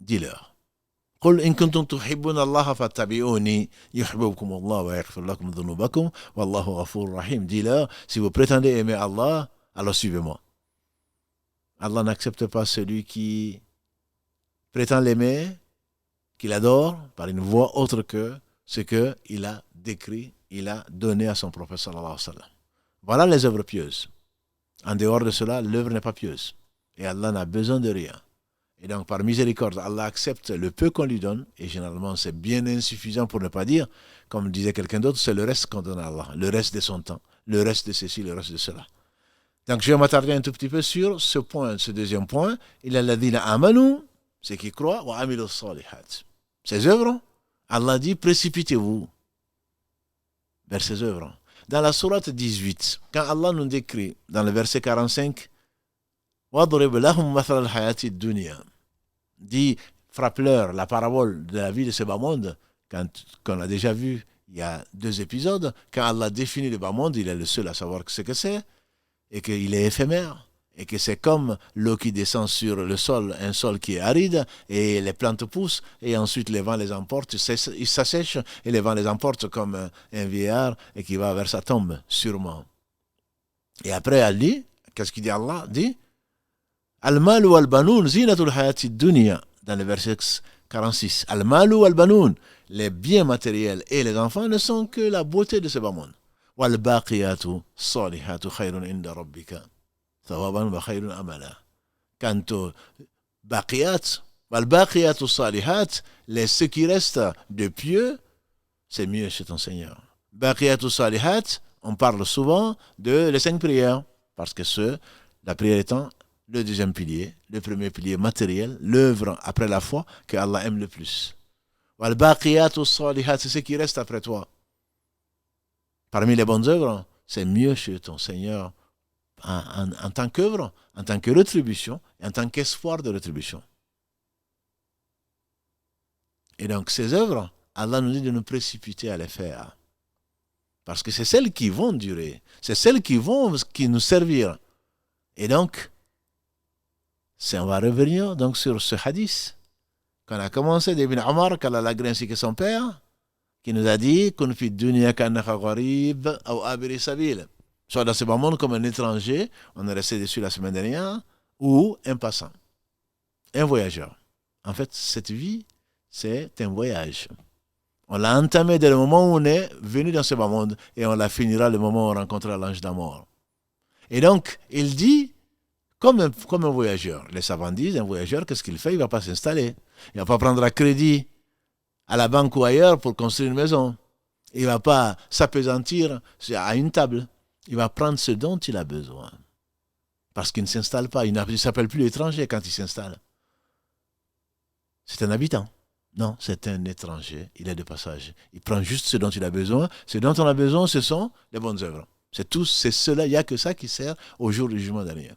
dis-leur. قُلْ إِن كُنتُمْ تُحِبُّونَ اللَّهَ فَاتَّبِعُونِي يُحْبِبْكُمُ اللَّهُ وَيَغْفِرْ لَكُمْ ذُنُوبَكُمْ وَاللَّهُ غَفُورٌ رَحِيمٌ. Dis-leur, si vous prétendez aimer Allah, alors suivez-moi. Allah n'accepte pas celui qui prétend l'aimer, qu'il adore par une voie autre que ce qu'il a décrit, il a donné à son prophète sallallahu alayhi wa sallam. Voilà les œuvres pieuses. En dehors de cela, l'œuvre n'est pas pieuse. Et Allah n'a besoin de rien. Et donc, par miséricorde, Allah accepte le peu qu'on lui donne, et généralement, c'est bien insuffisant pour ne pas dire, comme disait quelqu'un d'autre, c'est le reste qu'on donne à Allah, le reste de son temps, le reste de ceci, le reste de cela. Donc, je vais m'attarder un tout petit peu sur ce point, ce deuxième point. Il a l'adina amanu, ceux qui croient, wa amilu salihat. Ces œuvres, Allah dit, précipitez-vous vers ces œuvres. Dans la sourate 18, quand Allah nous décrit, dans le verset 45, وَضْرِبْ لَهُمْ مَثَلَ الْحَيَاةِ الدُّنْيَا, dit, frappe-leur la parabole de la vie de ce bas monde, qu'on a déjà vu il y a 2 épisodes, quand Allah définit le bas monde, il est le seul à savoir ce que c'est, et qu'il est éphémère, et que c'est comme l'eau qui descend sur le sol, un sol qui est aride, et les plantes poussent, et ensuite les vents les emportent, ils s'assèchent, et les vents les emportent comme un vieillard, et qui va vers sa tombe, sûrement. Et après, elle dit, qu'est-ce qu'il dit Allah? Dit, Al-malu wal-banoun zinatul hayati dunya, dans le verset 46. Al-malu wal-banoun, les biens matériels et les enfants ne sont que la beauté de ce bas monde. Wal-baqiyatu salihatu khayrun inda rabbika. Quant aux baqiyat, wal-baqiyatu salihat, ce qui reste de pieux, c'est mieux chez ton Seigneur. Baqiyatu salihat, on parle souvent de les 5 prières, parce que la prière étant le deuxième pilier, le premier pilier matériel, l'œuvre après la foi que Allah aime le plus. Wal-baqiyatu salihat, c'est ce qui reste après toi. Parmi les bonnes œuvres, c'est mieux chez ton Seigneur en tant qu'œuvre, en tant que rétribution, et en tant qu'espoir de rétribution. Et donc ces œuvres, Allah nous dit de nous précipiter à les faire. Parce que c'est celles qui vont durer, c'est celles qui nous servir. Et donc, on va revenir donc sur ce hadith qu'on a commencé d'Ibn Omar, qu'Allah l'a ainsi que son père, qui nous a dit kun fi dunya ka'annaka gharib aw abiri sabil. Soit dans ce bas monde comme un étranger, on est resté dessus la semaine dernière, ou un passant, un voyageur. En fait, cette vie, c'est un voyage. On l'a entamé dès le moment où on est venu dans ce bas monde, et on la finira le moment où on rencontrera l'ange de la mort. Et donc, il dit, comme un voyageur. Les savants disent, un voyageur, qu'est-ce qu'il fait? Il ne va pas s'installer. Il ne va pas prendre un crédit à la banque ou ailleurs pour construire une maison. Il ne va pas s'appesantir à une table. Il va prendre ce dont il a besoin. Parce qu'il ne s'installe pas. Il ne s'appelle plus étranger quand il s'installe. C'est un habitant. Non, c'est un étranger. Il est de passage. Il prend juste ce dont il a besoin. Ce dont on a besoin, ce sont les bonnes œuvres. C'est tout, c'est cela. Il n'y a que ça qui sert au jour du jugement dernier.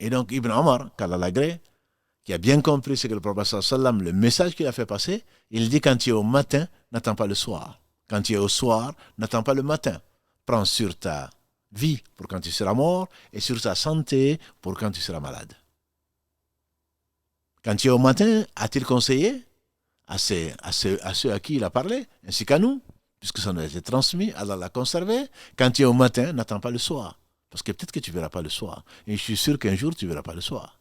Et donc, Ibn Omar, qu'Allah l'agrée, qui a bien compris ce que le prophète sallallahu alayhi wa sallam, le message qu'il a fait passer, il dit, quand tu es au matin, n'attends pas le soir. Quand tu es au soir, n'attends pas le matin. Prends sur ta vie pour quand tu seras mort et sur ta santé pour quand tu seras malade. Quand tu es au matin, a-t-il conseillé à ceux à qui il a parlé, ainsi qu'à nous, puisque ça nous a été transmis, Allah l'a conservé. Quand tu es au matin, n'attends pas le soir. Parce que peut-être que tu ne verras pas le soir. Et je suis sûr qu'un jour, tu ne verras pas le soir.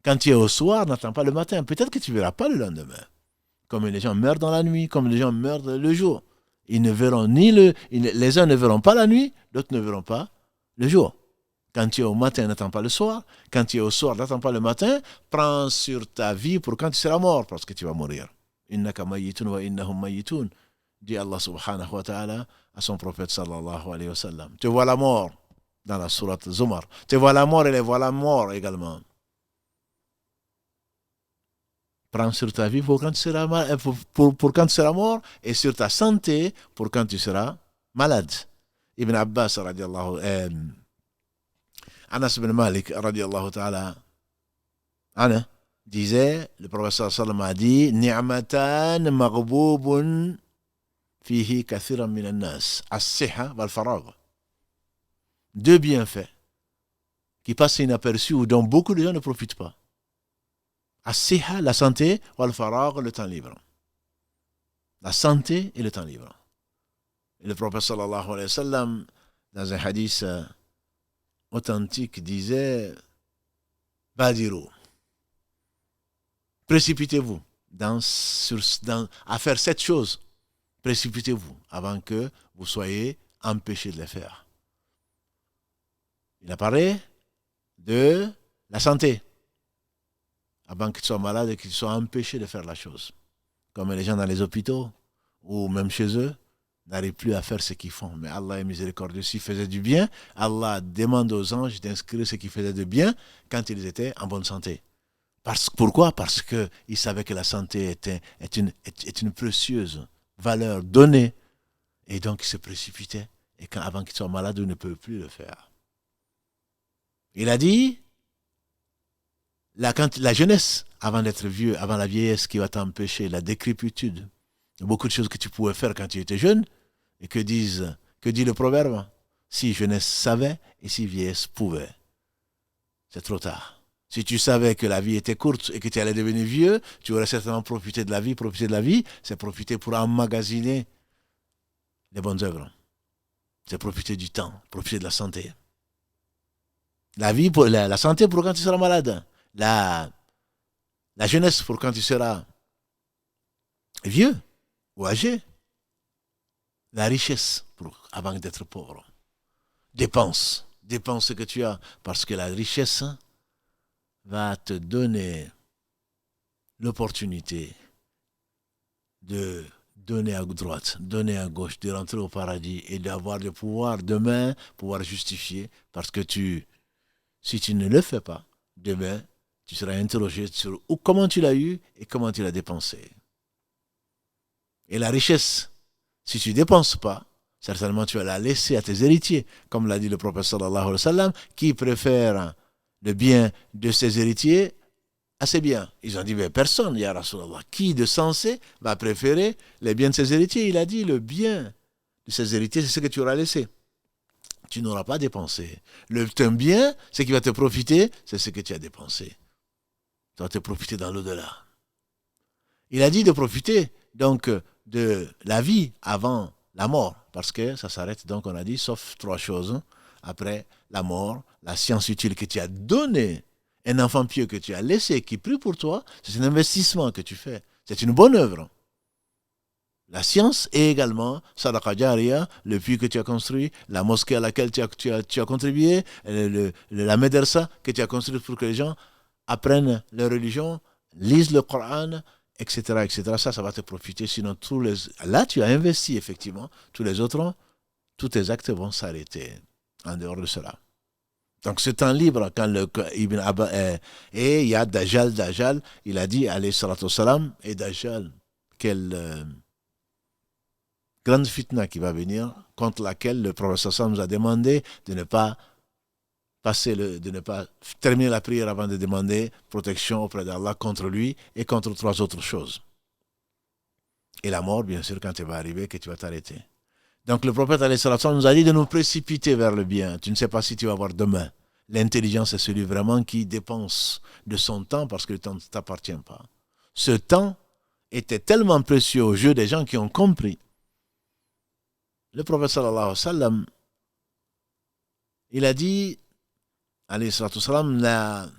Quand tu es au soir, n'attends pas le matin. Peut-être que tu ne verras pas le lendemain. Comme les gens meurent dans la nuit, comme les gens meurent le jour. Ils ne verront les uns ne verront pas la nuit, d'autres ne verront pas le jour. Quand tu es au matin, n'attends pas le soir. Quand tu es au soir, n'attends pas le matin. Prends sur ta vie pour quand tu seras mort, parce que tu vas mourir. Innaka mayyitun wa innahum mayyitun. Dit Allah subhanahu wa ta'ala à son prophète sallallahu alayhi wa sallam. Tu vois la mort dans la sourate Zumar. Tu vois la mort et les voilà morts également. Prends sur ta vie pour quand tu seras, pour quand tu seras mort et sur ta santé pour quand tu seras malade. Ibn Abbas radiallahu Anas ibn Malik radiallahu ta'ala anhu disait, le professeur sallam a dit, ni'matan maghboubun fihi kathiran min an-nas, as-siha wal faragh. Deux bienfaits qui passent inaperçus ou dont beaucoup de gens ne profitent pas. As-siha, la santé, wal faragh, le temps libre. La santé et le temps libre. Et le prophète sallallahu alayhi wa sallam, dans un hadith authentique, disait, Badiru, précipitez-vous à faire cette chose. Précipitez-vous avant que vous soyez empêchés de le faire. Il apparaît de la santé. Avant que tu sois malade et que tu sois empêché de faire la chose. Comme les gens dans les hôpitaux ou même chez eux n'arrivent plus à faire ce qu'ils font. Mais Allah est miséricordieux. S'ils faisaient du bien, Allah demande aux anges d'inscrire ce qu'ils faisaient de bien quand ils étaient en bonne santé. Pourquoi ? Parce qu'ils savaient que la santé est une précieuse valeur donnée. Et donc ils se précipitaient. Et avant qu'ils soient malades, ils ne peuvent plus le faire. Il a dit, la jeunesse, avant d'être vieux, avant la vieillesse qui va t'empêcher, la décrépitude, beaucoup de choses que tu pouvais faire quand tu étais jeune, et que dit le proverbe, si jeunesse savait et si vieillesse pouvait. C'est trop tard. Si tu savais que la vie était courte et que tu allais devenir vieux, tu aurais certainement profité de la vie. Profiter de la vie, c'est profiter pour emmagasiner les bonnes œuvres. C'est profiter du temps, profiter de la santé. La vie, pour la santé pour quand tu seras malade. La jeunesse pour quand tu seras vieux ou âgé. La richesse avant d'être pauvre. Dépense ce que tu as, parce que la richesse va te donner l'opportunité de donner à droite, donner à gauche, de rentrer au paradis et d'avoir le pouvoir demain, pouvoir justifier, parce que si tu ne le fais pas, demain, tu seras interrogé sur comment tu l'as eu et comment tu l'as dépensé. Et la richesse, si tu ne dépenses pas, certainement tu vas la laisser à tes héritiers, comme l'a dit le prophète sallallahu alayhi wa sallam, qui préfère le bien de ses héritiers à ses biens. Ils ont dit, mais personne, ya Rasulallah, qui de sensé va préférer les biens de ses héritiers? Il a dit, le bien de ses héritiers, c'est ce que tu auras laissé. Tu n'auras pas dépensé. Ton bien, ce qui va te profiter, c'est ce que tu as dépensé. Tu vas te profiter dans l'au-delà. Il a dit de profiter donc de la vie avant la mort, parce que ça s'arrête, donc on a dit, sauf trois choses. Après la mort, la science utile que tu as donnée, un enfant pieux que tu as laissé, qui prie pour toi, c'est un investissement que tu fais. C'est une bonne œuvre. La science et également Sadaqa Jariya, le puits que tu as construit, la mosquée à laquelle tu as contribué, la médersa que tu as construite pour que les gens apprennent leur religion, lisent le Coran, etc., etc. Ça va te profiter. Sinon, là, tu as investi effectivement. Tous tes actes vont s'arrêter en dehors de cela. Donc, ce temps libre, quand Ibn Abba et il y a Dajjal, il a dit, alayhi salatu wassalam, et Dajjal, quelle grande fitna qui va venir, contre laquelle le prophète sallam nous a demandé de ne pas terminer la prière avant de demander protection auprès d'Allah contre lui et contre trois autres choses. Et la mort, bien sûr, quand elle va arriver, que tu vas t'arrêter. Donc le prophète alayhi salatu wassalam nous a dit de nous précipiter vers le bien. Tu ne sais pas si tu vas avoir demain. L'intelligence est celui vraiment qui dépense de son temps parce que le temps ne t'appartient pas. Ce temps était tellement précieux aux yeux des gens qui ont compris. Le prophète sallallahu alayhi wa sallam, il a dit, alayhi salatu wassalam,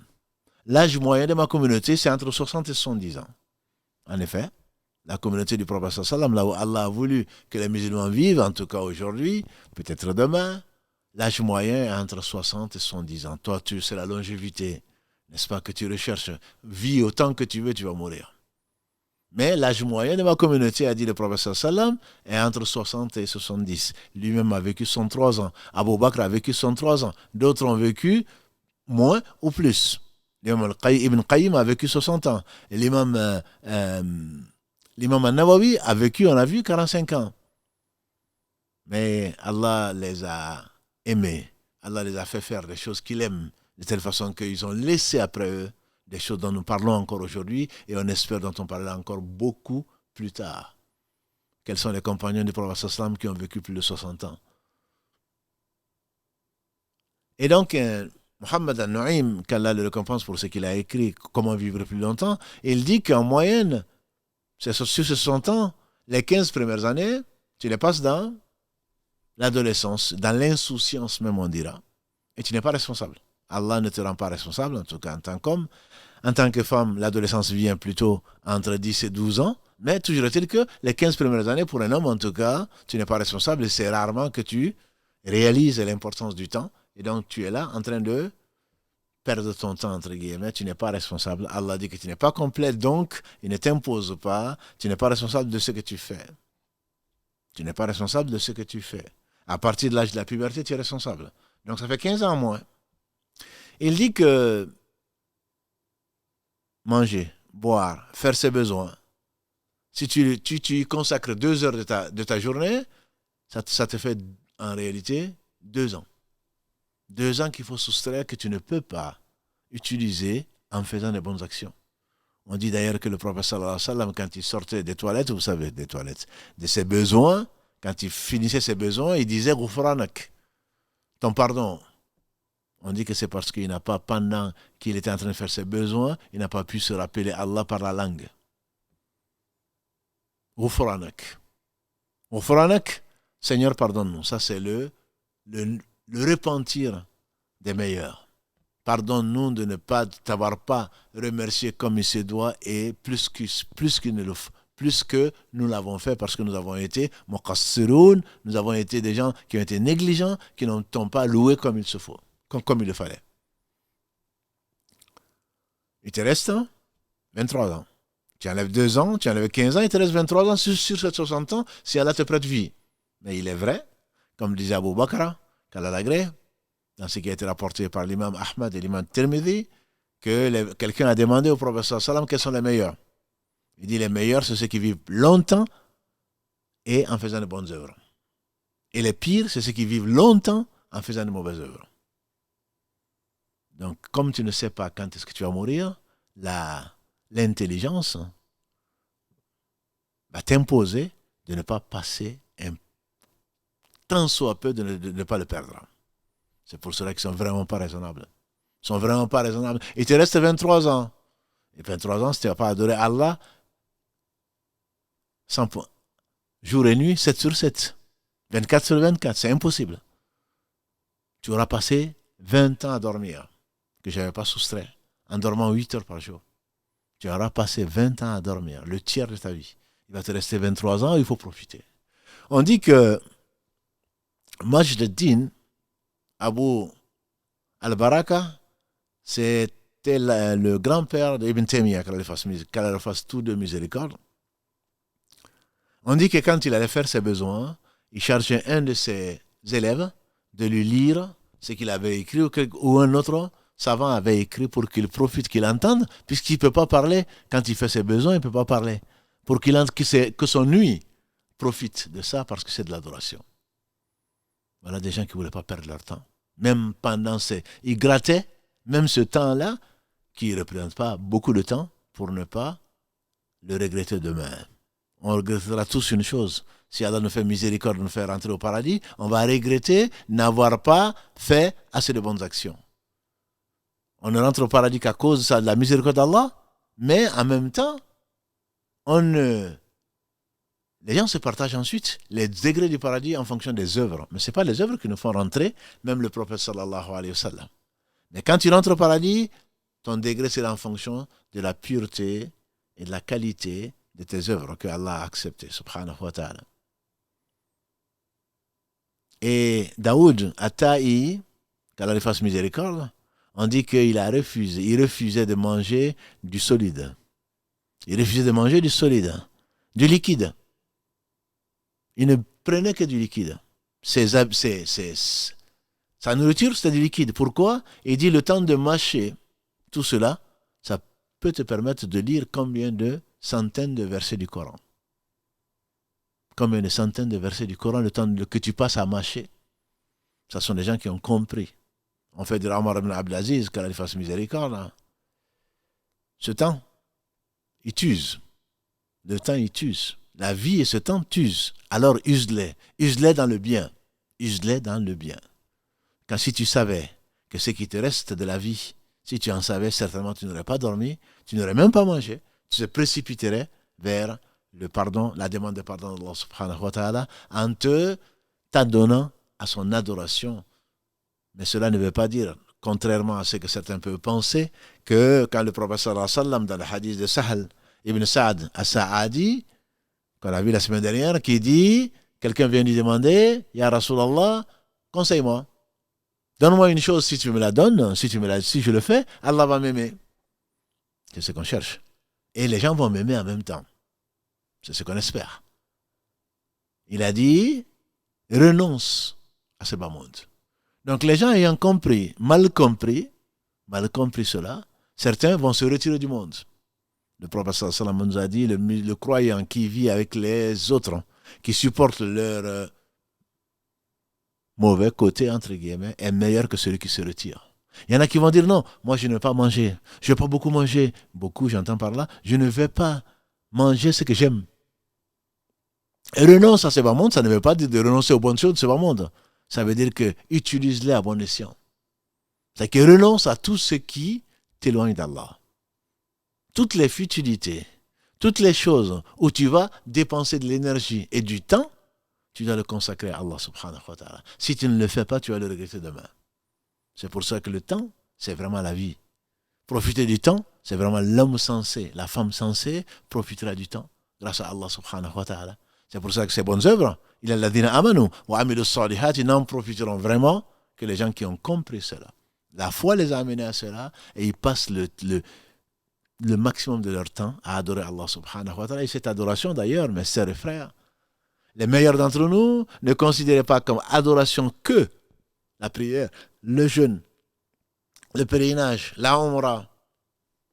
l'âge moyen de ma communauté, c'est entre 60 et 70 ans. En effet, la communauté du prophète sallallahu alayhi wa sallam, là où Allah a voulu que les musulmans vivent, en tout cas aujourd'hui, peut-être demain, l'âge moyen est entre 60 et 70 ans. Toi, c'est la longévité, n'est-ce pas, que tu recherches. Vis autant que tu veux, tu vas mourir. Mais l'âge moyen de ma communauté, a dit le prophète sallam, est entre 60 et 70. Lui-même a vécu 103 ans. Abu Bakr a vécu 103 ans. D'autres ont vécu moins ou plus. L'imam Ibn Qayyim a vécu 60 ans. Et l'imam An-Nawawi a vécu, on a vu, 45 ans. Mais Allah les a aimés. Allah les a fait faire des choses qu'il aime, de telle façon qu'ils ont laissé après eux des choses dont nous parlons encore aujourd'hui et on espère dont on parlera encore beaucoup plus tard. Quels sont les compagnons du prophète sallam qui ont vécu plus de 60 ans? Et donc, Mohammed al-Nu'aym, qu'Allah le récompense pour ce qu'il a écrit, Comment vivre plus longtemps, il dit qu'en moyenne, sur ces 60 ans, les 15 premières années, tu les passes dans l'adolescence, dans l'insouciance même on dira, et tu n'es pas responsable. Allah ne te rend pas responsable, en tout cas en tant qu'homme. En tant que femme, l'adolescence vient plutôt entre 10 et 12 ans, mais toujours est-il que les 15 premières années, pour un homme en tout cas, tu n'es pas responsable et c'est rarement que tu réalises l'importance du temps. Et donc tu es là en train de perdre ton temps, entre guillemets, tu n'es pas responsable. Allah dit que tu n'es pas complet, donc il ne t'impose pas, tu n'es pas responsable de ce que tu fais. Tu n'es pas responsable de ce que tu fais. À partir de l'âge de la puberté, tu es responsable. Donc ça fait 15 ans en moins. Il dit que manger, boire, faire ses besoins, si tu y consacres 2 heures de ta journée, ça te fait en réalité 2 ans. 2 ans qu'il faut soustraire, que tu ne peux pas utiliser en faisant des bonnes actions. On dit d'ailleurs que le prophète sallallahu alayhi wa sallam, quand il sortait des toilettes, vous savez, des toilettes, de ses besoins, quand il finissait ses besoins, il disait « Ghufranak », ton pardon. On dit que c'est parce qu'il n'a pas, pendant qu'il était en train de faire ses besoins, il n'a pas pu se rappeler Allah par la langue. Ghufranak. Ghufranak, Seigneur, pardonne-nous. Ça, c'est le repentir des meilleurs. Pardonne-nous de ne pas t'avoir pas remercié comme il se doit et plus que nous l'avons fait parce que nous avons été muqassiroun, nous avons été des gens qui ont été négligents, qui n'ont pas loué comme il se faut, comme il le fallait. Il te reste 23 ans. Tu enlèves 2 ans, tu enlèves 15 ans, il te reste 23 ans sur ces 60 ans si Allah te prête vie. Mais il est vrai, comme disait Abu Bakr, qu'Allah l'agrée, dans ce qui a été rapporté par l'imam Ahmad et l'imam Tirmidhi, que quelqu'un a demandé au prophète sallam quels sont les meilleurs. Il dit les meilleurs, c'est ceux qui vivent longtemps et en faisant de bonnes œuvres. Et les pires, c'est ceux qui vivent longtemps en faisant de mauvaises œuvres. Donc, comme tu ne sais pas quand est-ce que tu vas mourir, l'intelligence va t'imposer de ne pas passer un tant soit peu de ne pas le perdre. C'est pour cela qu'ils ne sont vraiment pas raisonnables. Ils sont vraiment pas raisonnables. Il te reste 23 ans. Et 23 ans, si tu n'as pas adoré Allah, jour et nuit, 7 sur 7. 24 sur 24, c'est impossible. Tu auras passé 20 ans à dormir, que je n'avais pas soustrait, en dormant 8 heures par jour. Tu auras passé 20 ans à dormir, le tiers de ta vie. Il va te rester 23 ans, il faut profiter. On dit que Majd al-Din, Abu al-Baraka, c'était le grand-père d'Ibn Taymiyyah, qu'Allah fasse tout de miséricorde. On dit que quand il allait faire ses besoins, il chargeait un de ses élèves de lui lire ce qu'il avait écrit ou un autre savant avait écrit pour qu'il profite, qu'il entende, puisqu'il ne peut pas parler. Quand il fait ses besoins, il ne peut pas parler. Pour que son nuit profite de ça parce que c'est de l'adoration. Voilà des gens qui ne voulaient pas perdre leur temps. Même pendant ils grattaient, même ce temps-là, qui ne représente pas beaucoup de temps, pour ne pas le regretter demain. On regrettera tous une chose. Si Allah nous fait miséricorde de nous faire rentrer au paradis, on va regretter n'avoir pas fait assez de bonnes actions. On ne rentre au paradis qu'à cause de la miséricorde d'Allah, mais en même temps, les gens se partagent ensuite les degrés du paradis en fonction des œuvres. Mais ce n'est pas les œuvres qui nous font rentrer, même le prophète sallallahu alayhi wa sallam. Mais quand tu rentres au paradis, ton degré sera en fonction de la pureté et de la qualité de tes œuvres que Allah a acceptées, subhanahu wa ta'ala. Et Daoud Attaï, qu'Allah lui fasse miséricorde, on dit qu'il a refusé. Il refusait de manger du solide. Il refusait de manger du solide, du liquide. Il ne prenait que du liquide. Sa nourriture, c'était du liquide. Pourquoi? Il dit le temps de mâcher tout cela, ça peut te permettre de lire combien de centaines de versets du Coran. Combien de centaines de versets du Coran, le temps que tu passes à mâcher. Ce sont des gens qui ont compris. On fait de Omar ibn Abdelaziz, qu'Allah lui fasse miséricorde. Hein. Ce temps, il t'use. Le temps, il t'use. La vie et ce temps t'usent. Alors use-les. Use-les dans le bien. Use-les dans le bien. Car si tu savais que ce qui te reste de la vie, si tu en savais, certainement tu n'aurais pas dormi, tu n'aurais même pas mangé, tu te précipiterais vers le pardon, la demande de pardon d'Allah subhanahu wa ta'ala, en t'adonnant à son adoration. Mais cela ne veut pas dire, contrairement à ce que certains peuvent penser, que quand le prophète sallallahu alayhi wa sallam, dans le hadith de Sahal ibn Sa'ad as-Sa'adi, qu'on a vu la semaine dernière, qui dit, quelqu'un vient lui demander, Ya Rasulallah, conseille-moi. Donne-moi une chose, si tu me la donnes, si je le fais, Allah va m'aimer. C'est ce qu'on cherche. Et les gens vont m'aimer en même temps. C'est ce qu'on espère. Il a dit, renonce à ce bas monde. Donc les gens ayant compris, mal compris cela, certains vont se retirer du monde. Le prophète sallallahu alayhi wa sallam nous a dit, le croyant qui vit avec les autres, qui supporte leur mauvais côté, entre guillemets, est meilleur que celui qui se retire. Il y en a qui vont dire, non, moi je ne vais pas manger, je ne vais pas beaucoup manger. Beaucoup, j'entends par là, je ne vais pas manger ce que j'aime. Et renonce à ce bas monde, ça ne veut pas dire de renoncer aux bonnes choses de ce bas monde. Ça veut dire que utilise-les à bon escient. C'est que renonce à tout ce qui t'éloigne d'Allah. Toutes les futilités, toutes les choses où tu vas dépenser de l'énergie et du temps, tu dois le consacrer à Allah subhanahu wa ta'ala. Si tu ne le fais pas, tu vas le regretter demain. C'est pour ça que le temps, c'est vraiment la vie. Profiter du temps, c'est vraiment l'homme sensé, la femme sensée profitera du temps grâce à Allah subhanahu wa ta'ala. C'est pour ça que ces bonnes œuvres, il y a l'adina amanu wa amilu salihat, ils n'en profiteront vraiment que les gens qui ont compris cela. La foi les a amenés à cela et ils passent le maximum de leur temps à adorer Allah subhanahu wa ta'ala. Et cette adoration d'ailleurs, mes sœurs et frères, les meilleurs d'entre nous ne considéraient pas comme adoration que la prière, le jeûne, le pèlerinage, la umrah.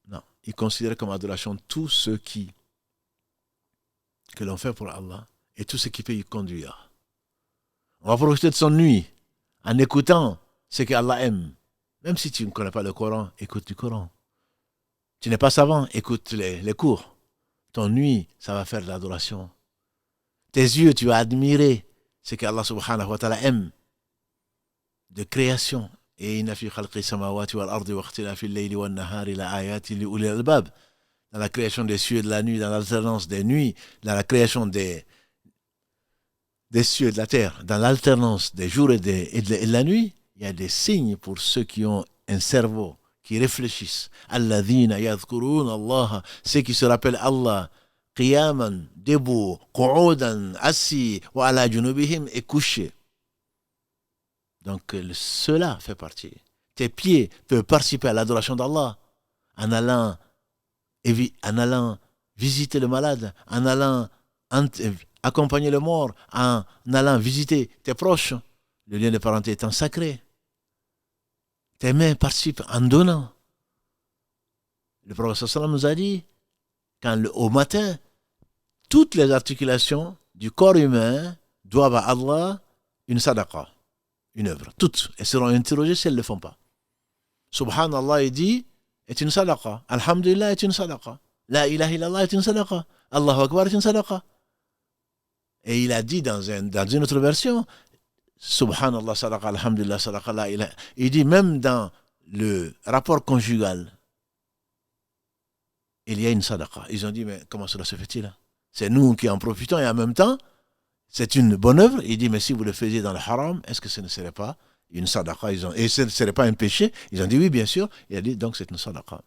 Non, ils considéraient comme adoration tout ce que l'on fait pour Allah et tout ce qui peut y conduire. On va profiter de son nuit en écoutant ce qu'Allah aime. Même si tu ne connais pas le Coran, écoute du Coran. Tu n'es pas savant, écoute les cours. Ton nuit, ça va faire de l'adoration. Tes yeux, tu vas admirer ce qu'Allah subhanahu wa ta'ala aime de création. Et inna fi khalqi samawati wal ardi wa ikhtilafi al-layli wan nahari la ayatin li ulil albab. Dans la création des cieux et de la nuit, dans l'alternance des nuits, dans la création des cieux et de la terre, dans l'alternance des jours et de la nuit, il y a des signes pour ceux qui ont un cerveau, qui réfléchissent. Alladhina yadhkuruna Allah, ceux qui se rappellent Allah, qiyaman, debout, qu'udan, assis, wa ala junubihim, et couchés. Donc cela fait partie. Tes pieds peuvent participer à l'adoration d'Allah en allant visiter le malade, en allant accompagner le mort, en allant visiter tes proches. Le lien de parenté étant sacré. Tes mains participent en donnant. Le prophète sallam nous a dit, au matin, toutes les articulations du corps humain doivent à Allah une sadaqa, une œuvre. Toutes. Elles seront interrogées si elles ne le font pas. Subhanallah, il dit, est une sadaqa. Alhamdulillah est une sadaqa. La ilaha illallah est une sadaqa. Allahu Akbar est une sadaqa. Et il a dit dans une autre version, Subhanallah sadaqa, alhamdulillah sadaqa, la ilaha. Il dit même dans le rapport conjugal, il y a une sadaqa. Ils ont dit, mais comment cela se fait-il? C'est nous qui en profitons et en même temps, c'est une bonne œuvre. Il dit, mais si vous le faisiez dans le haram, est-ce que ce ne serait pas une sadaqa? Et ce ne serait pas un péché? Ils ont dit, oui, bien sûr. Il a dit, donc c'est une sadaqa.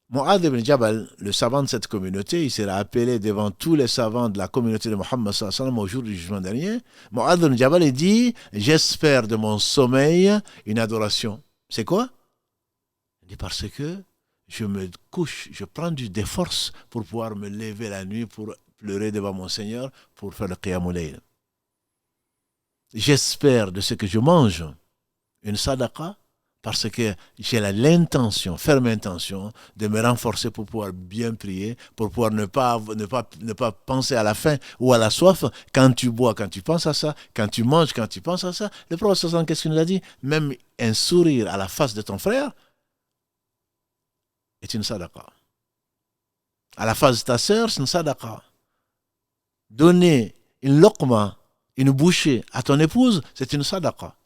Mu'adh ibn Jabal, le savant de cette communauté, il s'est appelé devant tous les savants de la communauté de Mohammed sallallahu alayhi wa sallam au jour du jugement dernier. Mu'adh ibn Jabal, il dit, j'espère de mon sommeil une adoration. C'est quoi? Il dit, parce que je me couche, je prends des forces pour pouvoir me lever la nuit, pour pleurer devant mon Seigneur, pour faire le qiyamul layl. J'espère de ce que je mange une sadaqa, parce que j'ai l'intention, ferme intention, de me renforcer pour pouvoir bien prier, pour pouvoir ne pas penser à la faim ou à la soif. Quand tu bois, quand tu penses à ça, quand tu manges, quand tu penses à ça, le prophète, qu'est-ce qu'il nous a dit? Même un sourire à la face de ton frère est une sadaqa. À la face de ta sœur, c'est une sadaqa. Donner une loqma, une bouchée à ton épouse, c'est une sadaqa.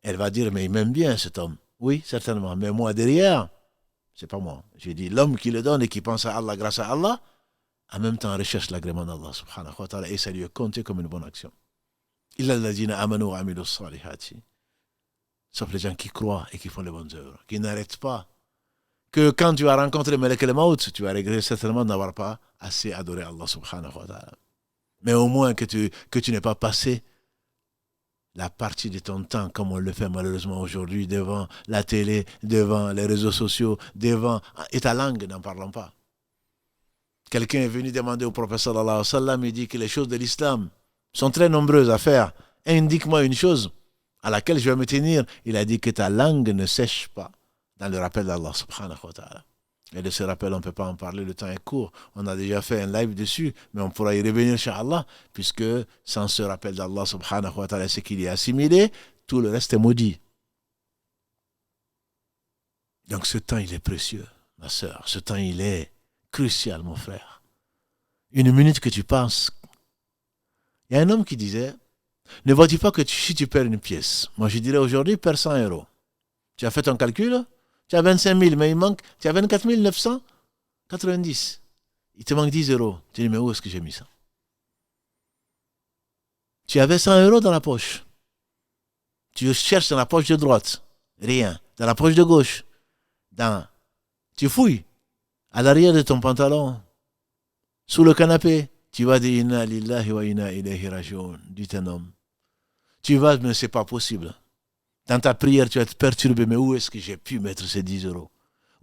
Elle va dire, mais il m'aime bien cet homme. Oui, certainement. Mais moi, derrière, c'est pas moi. J'ai dit, l'homme qui le donne et qui pense à Allah grâce à Allah, en même temps recherche l'agrément d'Allah subhanahu wa ta'ala et ça lui est compté comme une bonne action. Illa alladhina amanu wa amilu salihati. Sauf les gens qui croient et qui font les bonnes œuvres, qui n'arrêtent pas. Que quand tu vas rencontrer Malek el-Maut, tu vas regretter certainement de n'avoir pas assez adoré Allah subhanahu wa ta'ala. Mais au moins que tu n'aies pas passé la partie de ton temps, comme on le fait malheureusement aujourd'hui, devant la télé, devant les réseaux sociaux, et ta langue, n'en parlons pas. Quelqu'un est venu demander au prophète sallallahu alayhi wa sallam, il dit que les choses de l'islam sont très nombreuses à faire. Indique-moi une chose à laquelle je vais me tenir. Il a dit que ta langue ne sèche pas dans le rappel d'Allah subhanahu wa ta'ala. Et de ce rappel, on ne peut pas en parler, le temps est court. On a déjà fait un live dessus, mais on pourra y revenir, incha'Allah, puisque sans ce rappel d'Allah subhanahu wa ta'ala, ce qu'il y a assimilé, tout le reste est maudit. Donc ce temps, il est précieux, ma sœur. Ce temps, il est crucial, mon frère. Une minute que tu penses. Il y a un homme qui disait, ne vois-tu pas que si tu perds une pièce, moi je dirais aujourd'hui, perds 100 euros. Tu as fait ton calcul? Tu as 25 000, mais il manque, tu as 24 990. Il te manque 10 euros. Tu dis, mais où est-ce que j'ai mis ça? Tu avais 100 euros dans la poche. Tu cherches dans la poche de droite. Rien. Dans la poche de gauche. Tu fouilles. À l'arrière de ton pantalon. Sous le canapé. Tu vas dire, inna lillahi wa inna ilayhi raji'un, dit un homme. Tu vas, mais c'est pas possible. Dans ta prière, tu vas être perturbé. Mais où est-ce que j'ai pu mettre ces 10 euros?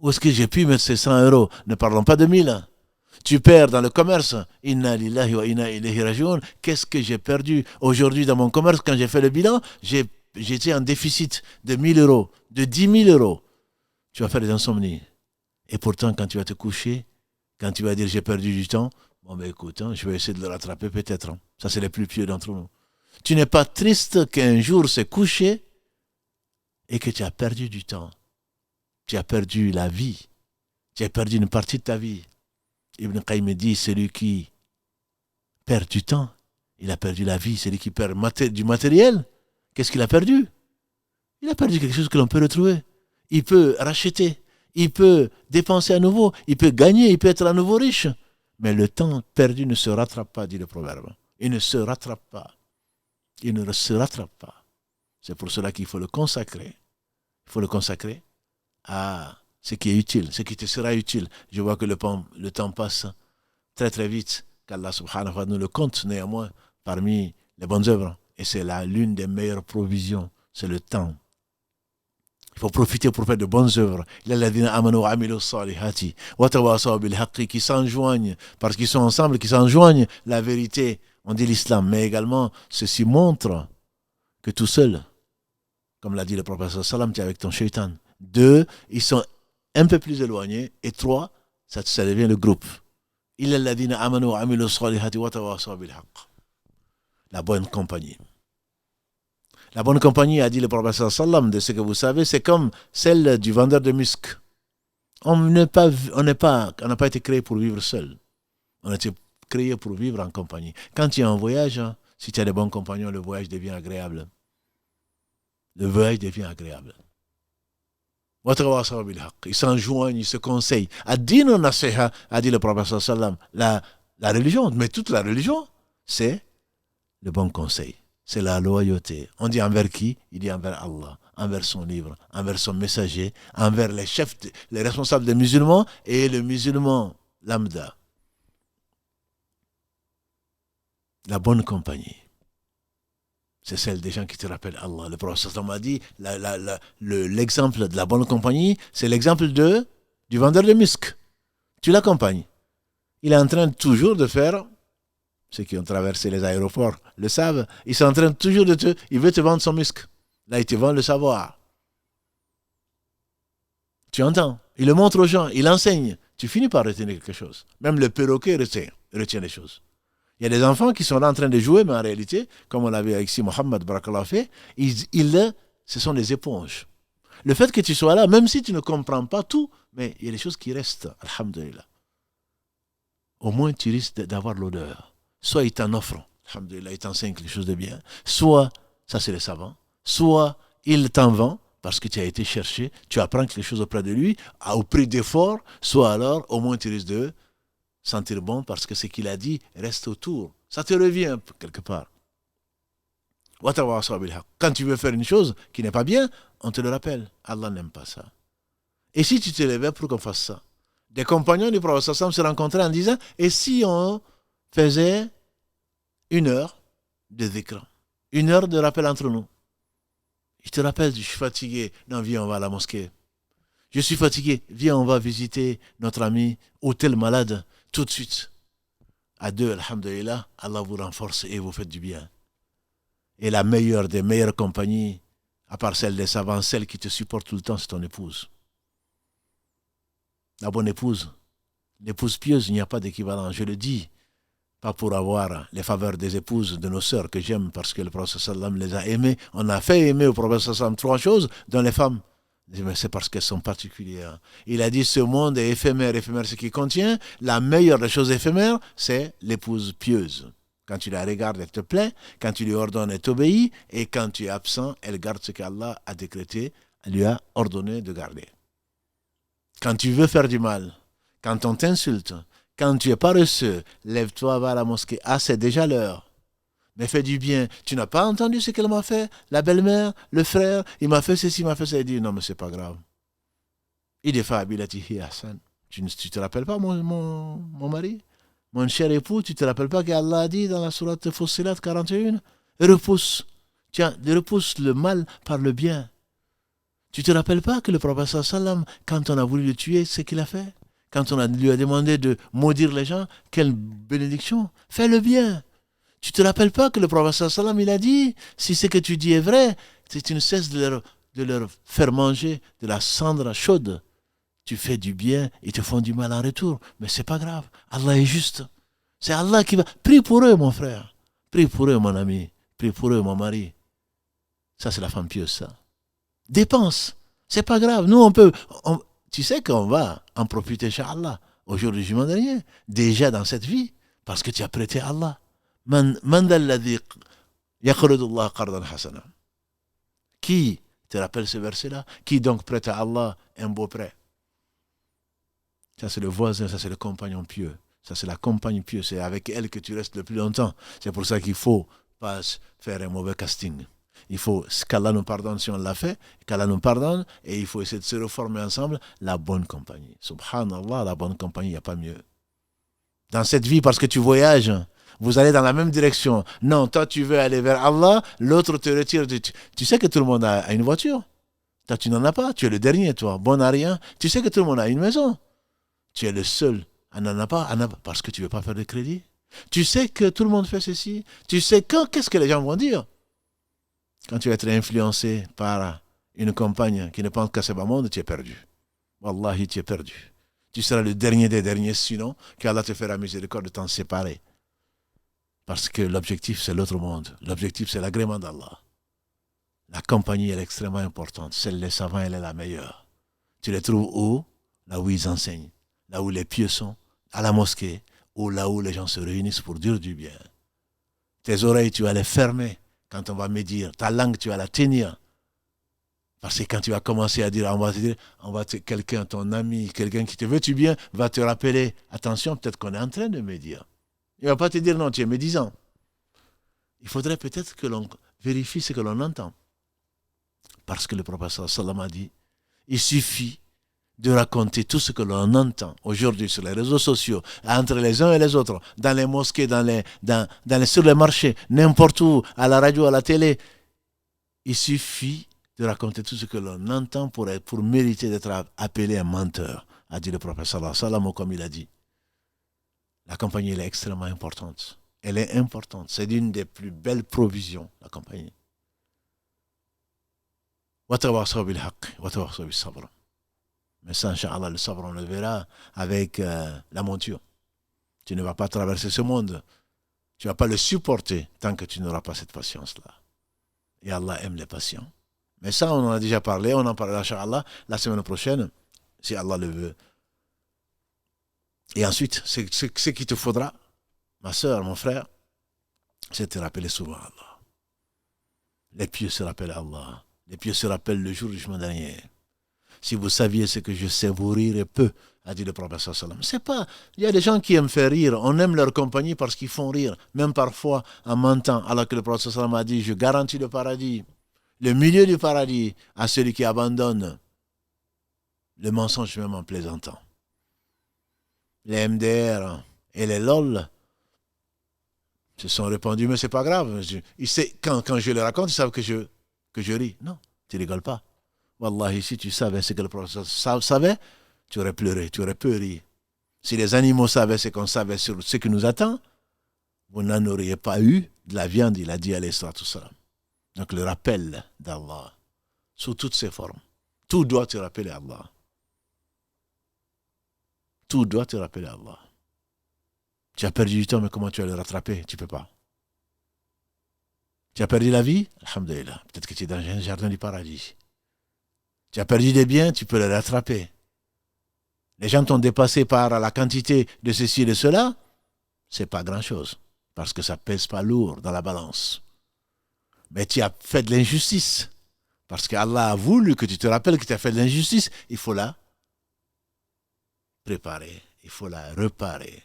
Où est-ce que j'ai pu mettre ces 100 euros? Ne parlons pas de 1000. Tu perds dans le commerce. Inna lillahi wa inna ilayhi raji'un. Qu'est-ce que j'ai perdu? Aujourd'hui, dans mon commerce, quand j'ai fait le bilan, j'étais en déficit de 1000 euros, de 10 000 euros. Tu vas faire des insomnies. Et pourtant, quand tu vas te coucher, quand tu vas dire j'ai perdu du temps, bon ben écoute, je vais essayer de le rattraper peut-être. Ça, c'est les plus pieux d'entre nous. Tu n'es pas triste qu'un jour s'est couché et que tu as perdu du temps. Tu as perdu la vie. Tu as perdu une partie de ta vie. Ibn Qayyim dit, celui qui perd du temps, il a perdu la vie. Celui qui perd du matériel, qu'est-ce qu'il a perdu? Il a perdu quelque chose que l'on peut retrouver. Il peut racheter, il peut dépenser à nouveau, il peut gagner, il peut être à nouveau riche. Mais le temps perdu ne se rattrape pas, dit le proverbe. Il ne se rattrape pas. Il ne se rattrape pas. C'est pour cela qu'il faut le consacrer. Il faut le consacrer à ce qui est utile, ce qui te sera utile. Je vois que le temps passe très très vite, qu'Allah subhanahu wa ta'ala nous le compte néanmoins parmi les bonnes œuvres. Et c'est l'une des meilleures provisions, c'est le temps. Il faut profiter pour faire de bonnes œuvres. Il y a les amanu wa amilu salihati wa tawasaw bil haqqi qui s'enjoignent, parce qu'ils sont ensemble, qui s'enjoignent la vérité. On dit l'islam, mais également ceci montre que tout seul, comme l'a dit le prophète sallam, tu es avec ton shaitan. 2, ils sont un peu plus éloignés. Et 3, ça devient le groupe. Illa alladhina amanu wa amilu salihati wa tawasaw bil haqq. La bonne compagnie. La bonne compagnie, a dit le prophète sallam, de ce que vous savez, c'est comme celle du vendeur de musc. On n'a pas été créé pour vivre seul. On a été créé pour vivre en compagnie. Quand tu es en voyage, si tu as des bons compagnons, le voyage devient agréable. Le voyage devient agréable. Ils s'enjoignent, ils se conseillent. Ad-dinu nasiha, a dit le prophète sallam. La religion, mais toute la religion, c'est le bon conseil. C'est la loyauté. On dit envers qui? Il dit envers Allah. envers son livre, envers son messager, envers les chefs, les responsables des musulmans et le musulman lambda. La bonne compagnie, c'est celle des gens qui te rappellent Allah. Le prophète m'a dit, l'exemple de la bonne compagnie, c'est l'exemple du vendeur de musc. Tu l'accompagnes. Il est en train toujours de faire, ceux qui ont traversé les aéroports le savent, ils sont en train toujours il veut te vendre son musc. Là, il te vend le savoir. Tu entends? Il le montre aux gens, il enseigne. Tu finis par retenir quelque chose. Même le perroquet retient des choses. Il y a des enfants qui sont là en train de jouer, mais en réalité, comme on l'avait avec Mohamed Barakallah fait, ce sont des éponges. Le fait que tu sois là, même si tu ne comprends pas tout, mais il y a des choses qui restent, alhamdulillah. Au moins tu risques d'avoir l'odeur. Soit il t'en offre, alhamdulillah, il t'enseigne quelque chose de bien, soit, ça c'est les savants, soit il t'en vend, parce que tu as été chercher, tu apprends quelque chose auprès de lui, au prix d'effort, soit alors, au moins tu risques de sentir bon parce que ce qu'il a dit reste autour. Ça te revient quelque part. Quand tu veux faire une chose qui n'est pas bien, on te le rappelle. Allah n'aime pas ça. Et si tu te lèves pour qu'on fasse ça? Des compagnons du prophète se rencontraient en disant, et si on faisait 1 heure de dhikr, 1 heure de rappel entre nous? Je te rappelle, je suis fatigué. Non, viens, on va à la mosquée. Je suis fatigué. Viens, on va visiter notre ami hôtel malade. Tout de suite, à 2, alhamdulillah, Allah vous renforce et vous faites du bien. Et la meilleure des meilleures compagnies, à part celle des savants, celle qui te supporte tout le temps, c'est ton épouse. La bonne épouse, l'épouse pieuse, il n'y a pas d'équivalent, je le dis, pas pour avoir les faveurs des épouses de nos sœurs que j'aime parce que le prophète sallam les a aimées. On a fait aimer au prophète sallam 3 choses dans les femmes. Mais c'est parce qu'elles sont particulières. Il a dit ce monde est éphémère, éphémère ce qui contient. La meilleure des choses éphémères, c'est l'épouse pieuse. Quand tu la regardes, elle te plaît. Quand tu lui ordonnes, elle t'obéit. Et quand tu es absent, elle garde ce qu'Allah a décrété, elle lui a ordonné de garder. Quand tu veux faire du mal, quand on t'insulte, quand tu es paresseux, lève-toi, va à la mosquée. Ah, c'est déjà l'heure. Mais fais du bien. Tu n'as pas entendu ce qu'elle m'a fait? La belle-mère, le frère, il m'a fait ceci, il m'a fait ça. Il dit, non, mais c'est pas grave. Il est fabilatihi Hassan. Tu te rappelles pas, mon mari? Mon cher époux, tu te rappelles pas qu'Allah a dit dans la sourate Fussilat 41? Repousse. Tiens, repousse le mal par le bien. Tu te rappelles pas que le prophète sallam, quand on a voulu le tuer, c'est ce qu'il a fait? Quand on lui a demandé de maudire les gens, quelle bénédiction. Fais le bien. Tu ne te rappelles pas que le prophète sallam il a dit, si ce que tu dis est vrai, si tu ne cesses de leur faire manger de la cendre chaude, tu fais du bien, ils te font du mal en retour. Mais c'est pas grave, Allah est juste. C'est Allah qui va. Prie pour eux, mon frère. Prie pour eux, mon ami. Prie pour eux, mon mari. Ça, c'est la femme pieuse, ça. Dépense. C'est pas grave. Nous, tu sais qu'on va en profiter, Inch'Allah, au jour du jugement dernier. Déjà dans cette vie, parce que tu as prêté à Allah. Qui te rappelle ce verset-là? Qui donc prête à Allah un beau prêt? Ça c'est le voisin, ça c'est le compagnon pieux. Ça c'est la compagne pieuse, c'est avec elle que tu restes le plus longtemps. C'est pour ça qu'il ne faut pas faire un mauvais casting. Il faut qu'Allah nous pardonne si on l'a fait, qu'Allah nous pardonne, et il faut essayer de se reformer ensemble la bonne compagnie. Subhanallah, la bonne compagnie, il n'y a pas mieux. Dans cette vie, parce que tu voyages, vous allez dans la même direction. Non, toi tu veux aller vers Allah, l'autre te retire. Tu sais que tout le monde a une voiture. Toi tu n'en as pas, tu es le dernier, toi, bon à rien. Tu sais que tout le monde a une maison. Tu es le seul à n'en avoir pas, parce que tu ne veux pas faire de crédit. Tu sais que tout le monde fait ceci. Tu sais qu'est-ce que les gens vont dire. Quand tu vas être influencé par une compagne qui ne pense qu'à ce bas monde, tu es perdu. Wallahi, tu es perdu. Tu seras le dernier des derniers, sinon qu'Allah te fera miséricorde de t'en séparer. Parce que l'objectif, c'est l'autre monde. L'objectif, c'est l'agrément d'Allah. La compagnie, elle est extrêmement importante. Celle des savants, elle est la meilleure. Tu les trouves où? Là où ils enseignent. Là où les pieux sont. À la mosquée. Ou là où les gens se réunissent pour dire du bien. Tes oreilles, tu vas les fermer quand on va médire. Ta langue, tu vas la tenir. Parce que quand tu vas commencer à dire, quelqu'un, ton ami, quelqu'un qui te veut du bien, va te rappeler, attention, peut-être qu'on est en train de médire. Il ne va pas te dire non, tu es médisant. Il faudrait peut-être que l'on vérifie ce que l'on entend. Parce que le prophète sallam a dit, il suffit de raconter tout ce que l'on entend aujourd'hui sur les réseaux sociaux, entre les uns et les autres, dans les mosquées, sur les marchés, n'importe où, à la radio, à la télé. Il suffit de raconter tout ce que l'on entend pour mériter d'être appelé un menteur, a dit le prophète sallallahu alayhi wa sallam, comme il a dit. La compagnie, elle est extrêmement importante. Elle est importante. C'est l'une des plus belles provisions, la compagnie. Mais ça, Inch'Allah, le sabre, on le verra avec la monture. Tu ne vas pas traverser ce monde. Tu ne vas pas le supporter tant que tu n'auras pas cette patience-là. Et Allah aime les patients. Mais ça, on en a déjà parlé. On en parlera, Inch'Allah, la semaine prochaine, si Allah le veut. Et ensuite, ce qu'il te faudra, ma soeur, mon frère, c'est de te rappeler souvent Allah. Les pieux se rappellent Allah. Les pieux se rappellent le jour du jugement dernier. Si vous saviez ce que je sais, vous rirez peu, a dit le prophète sallam. C'est pas, il y a des gens qui aiment faire rire, on aime leur compagnie parce qu'ils font rire, même parfois en mentant, alors que le prophète sallam a dit, je garantis le paradis, le milieu du paradis à celui qui abandonne le mensonge même en plaisantant. Les MDR et les LOL se sont répandus, mais c'est pas grave. Quand je le raconte, ils savent que je ris. Non, tu rigoles pas. Wallahi, si tu savais ce que le prophète savait, tu aurais pleuré, tu aurais peu ri. Si les animaux savaient ce qu'on savait sur ce qui nous attend, vous n'en auriez pas eu de la viande, il a dit alayhi salatu wassalam. Donc le rappel d'Allah, sous toutes ses formes. Tout doit te rappeler Allah. Tout doit te rappeler Allah. Tu as perdu du temps, mais comment tu vas le rattraper? Tu ne peux pas. Tu as perdu la vie? Alhamdulillah. Peut-être que tu es dans un jardin du paradis. Tu as perdu des biens, tu peux les rattraper. Les gens t'ont dépassé par la quantité de ceci et de cela, c'est pas grand-chose. Parce que ça pèse pas lourd dans la balance. Mais tu as fait de l'injustice. Parce qu'Allah a voulu que tu te rappelles que tu as fait de l'injustice. Il faut la préparer. Il faut la réparer.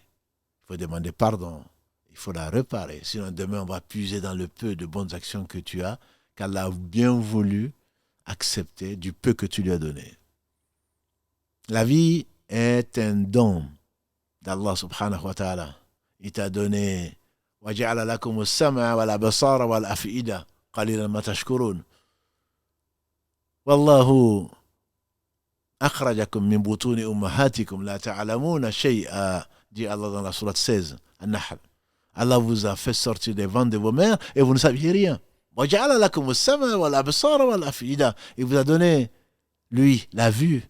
Il faut demander pardon. Il faut la réparer. Sinon, demain, on va puiser dans le peu de bonnes actions que tu as, qu'Allah a bien voulu accepter du peu que tu lui as donné. La vie est un don d'Allah subhanahu wa ta'ala. Il t'a donné وَجَعَلَ لَكُمُ السَّمْعَ وَالْأَبْصَارَ وَالْأَفْئِدَةَ قَلِيلًا مَا تَشْكُرُونَ وَاللَّهُ أَخْرَجَكُم مِّن بُطُونِ أُمَّهَاتِكُمْ لَا تَعْلَمُونَ شَيْئًا, dit Allah dans la sourate 16, An-Nahl. Allah vous a fait sortir des ventres de vos mères et vous ne saviez rien. وَجَعَلَ لَكُمُ السَّمْعَ وَالْأَبْصَارَ وَالْأَفْئِدَةَ. Il vous a donné, lui, la vue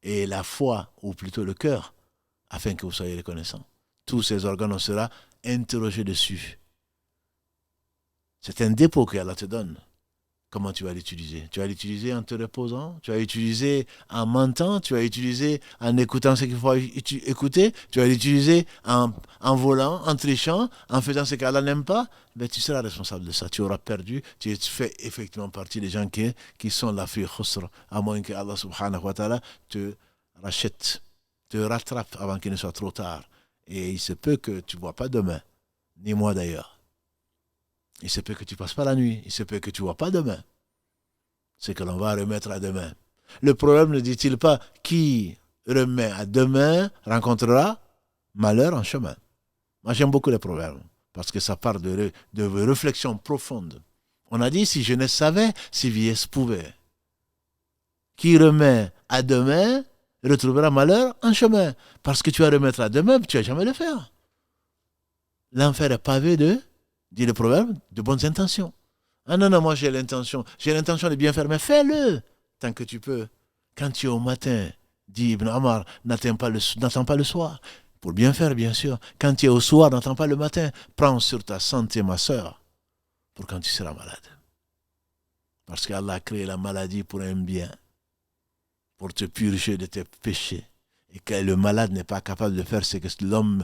et la foi, ou plutôt le cœur, afin que vous soyez reconnaissants. Tous ces organes, on sera interrogés dessus. C'est un dépôt qu'Allah te donne. Comment tu vas l'utiliser? Tu vas l'utiliser en te reposant, tu vas l'utiliser en mentant, tu vas l'utiliser en écoutant ce qu'il faut écouter, tu vas l'utiliser en volant, en trichant, en faisant ce qu'Allah n'aime pas. Mais tu seras responsable de ça. Tu auras perdu. Tu fais effectivement partie des gens qui sont la fi khusr, à moins que Allah subhanahu wa ta'ala te rachète, te rattrape avant qu'il ne soit trop tard. Et il se peut que tu ne vois pas demain, ni moi d'ailleurs. Il se peut que tu ne passes pas la nuit. Il se peut que tu ne vois pas demain. C'est que l'on va remettre à demain. Le problème ne dit-il pas qui remet à demain rencontrera malheur en chemin. Moi j'aime beaucoup les proverbes parce que ça part de réflexions profondes. On a dit si jeunesse savait, si vieillesse pouvait. Qui remet à demain retrouvera malheur en chemin. Parce que tu vas remettre à demain, tu ne vas jamais le faire. L'enfer est pavé dit le proverbe, de bonnes intentions. Ah non, moi j'ai l'intention de bien faire, mais fais-le tant que tu peux. Quand tu es au matin, dit Ibn Omar, n'attends pas le soir. Pour bien faire, bien sûr. Quand tu es au soir, n'attends pas le matin. Prends sur ta santé, ma soeur, pour quand tu seras malade. Parce qu'Allah a créé la maladie pour un bien, pour te purger de tes péchés. Et que le malade n'est pas capable de faire ce que l'homme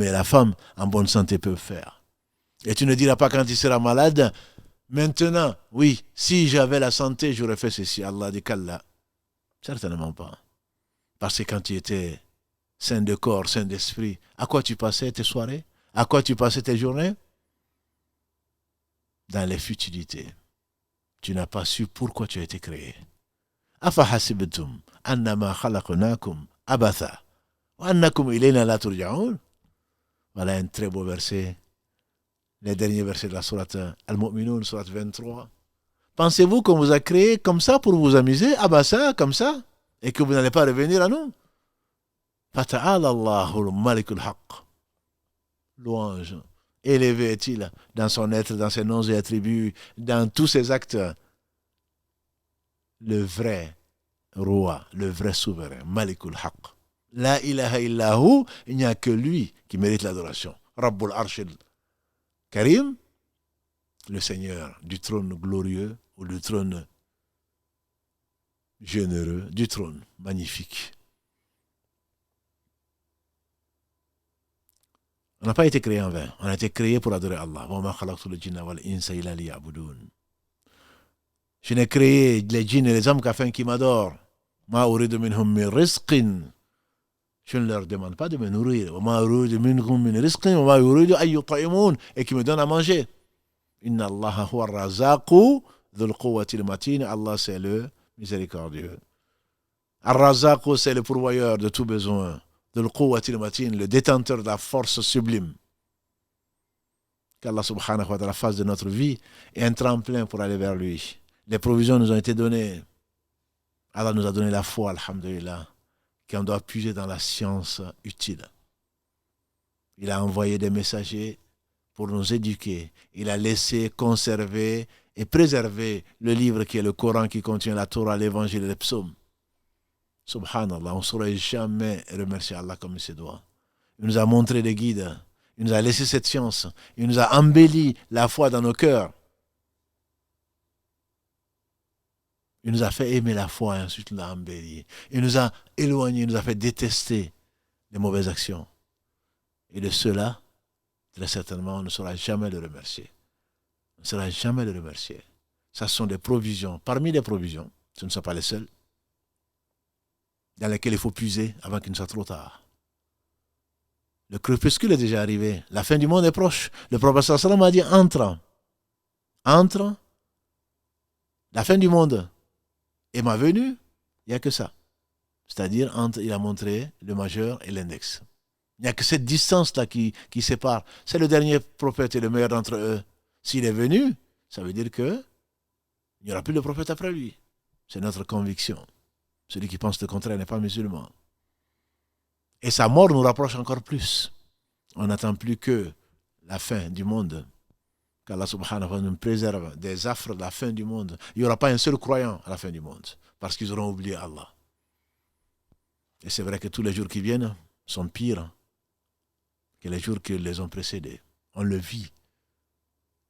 et la femme en bonne santé peuvent faire. Et tu ne diras pas quand tu seras malade, maintenant, oui, si j'avais la santé, j'aurais fait ceci. Allah dit qu'Allah. Certainement pas. Parce que quand tu étais sain de corps, sain d'esprit, à quoi tu passais tes soirées? À quoi tu passais tes journées? Dans les futilités. tu n'as pas su pourquoi tu as été créé. Afa hasibtum annama khalaqnakum abatha wa annakum ilayna la turja'un. Voilà un très beau verset, les derniers versets de la sourate Al-Mu'minun, sourate 23. Pensez-vous qu'on vous a créé comme ça pour vous amuser, abatha, comme ça, et que vous n'allez pas revenir à nous? Fata'ala Allahul Malikul Haqq. Louange. Élevé est-il dans son être, dans ses noms et attributs, dans tous ses actes. Le vrai roi, le vrai souverain, Malikul Haqq. La ilaha illahu, il n'y a que lui qui mérite l'adoration. Rabbul Arshil Karim, le Seigneur du trône glorieux ou du trône généreux, du trône magnifique. On n'a pas été créé en vain. On a été créé pour adorer Allah. Je n'ai créé les djinns et les hommes qu'afin qu'ils m'adorent. Je ne leur demande pas de me nourrir. Et qu'ils me donnent à manger. Inna Allah huwa ar-razaqu dhul quwwatil matin. Allah, c'est le miséricordieux. Ar-razaqu, c'est le pourvoyeur de tout besoin. Dhul quwwatil matin, le détenteur de la force sublime. Qu'Allah subhanahu wa ta'ala fasse de notre vie et un tremplin pour aller vers lui. Les provisions nous ont été données. Allah nous a donné la foi, alhamdulillah, qu'on doit puiser dans la science utile. Il a envoyé des messagers pour nous éduquer. Il a laissé conserver et préserver le livre qui est le Coran, qui contient la Torah, l'évangile et les psaumes. Subhanallah, on ne saurait jamais remercier Allah comme il se doit. Il nous a montré des guides. Il nous a laissé cette science. Il nous a embelli la foi dans nos cœurs. Il nous a fait aimer la foi et ensuite il l'a embelli. Il nous a éloignés, il nous a fait détester les mauvaises actions. Et de cela, très certainement, on ne saura jamais le remercier. On ne saura jamais le remercier. Ça sont des provisions. Parmi les provisions, ce ne sont pas les seules, dans lesquelles il faut puiser avant qu'il ne soit trop tard. Le crépuscule est déjà arrivé. La fin du monde est proche. Le prophète sallallahu alayhi wa sallam a dit entre la fin du monde et ma venue, il n'y a que ça. C'est-à-dire, il a montré le majeur et l'index. Il n'y a que cette distance-là qui sépare. C'est le dernier prophète et le meilleur d'entre eux. S'il est venu, ça veut dire qu'il n'y aura plus de prophète après lui. C'est notre conviction. Celui qui pense le contraire n'est pas musulman. Et sa mort nous rapproche encore plus. On n'attend plus que la fin du monde. Qu'Allah subhanahu wa ta'ala nous préserve des affres de la fin du monde. Il n'y aura pas un seul croyant à la fin du monde. Parce qu'ils auront oublié Allah. Et c'est vrai que tous les jours qui viennent sont pires que les jours qui les ont précédés. On le vit.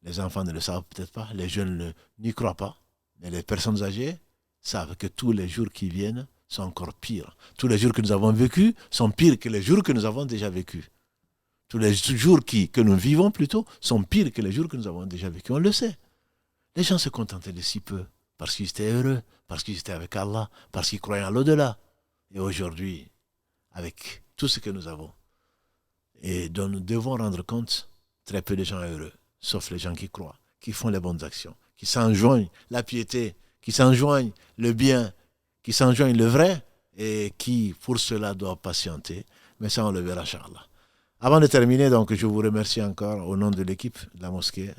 Les enfants ne le savent peut-être pas. Les jeunes n'y croient pas. Mais les personnes âgées savent que tous les jours qui viennent sont encore pires. Tous les jours que nous avons vécus sont pires que les jours que nous avons déjà vécus. Tous les jours que nous vivons plutôt sont pires que les jours que nous avons déjà vécus. On le sait. Les gens se contentaient de si peu parce qu'ils étaient heureux, parce qu'ils étaient avec Allah, parce qu'ils croyaient à l'au-delà. Et aujourd'hui, avec tout ce que nous avons et dont nous devons rendre compte, très peu de gens sont heureux, sauf les gens qui croient, qui font les bonnes actions, qui s'enjoignent la piété, qui s'enjoignent le bien, qui s'enjoignent le vrai et qui, pour cela, doivent patienter. Mais ça, on le verra, Inch'Allah. Avant de terminer, donc, je vous remercie encore au nom de l'équipe de la mosquée.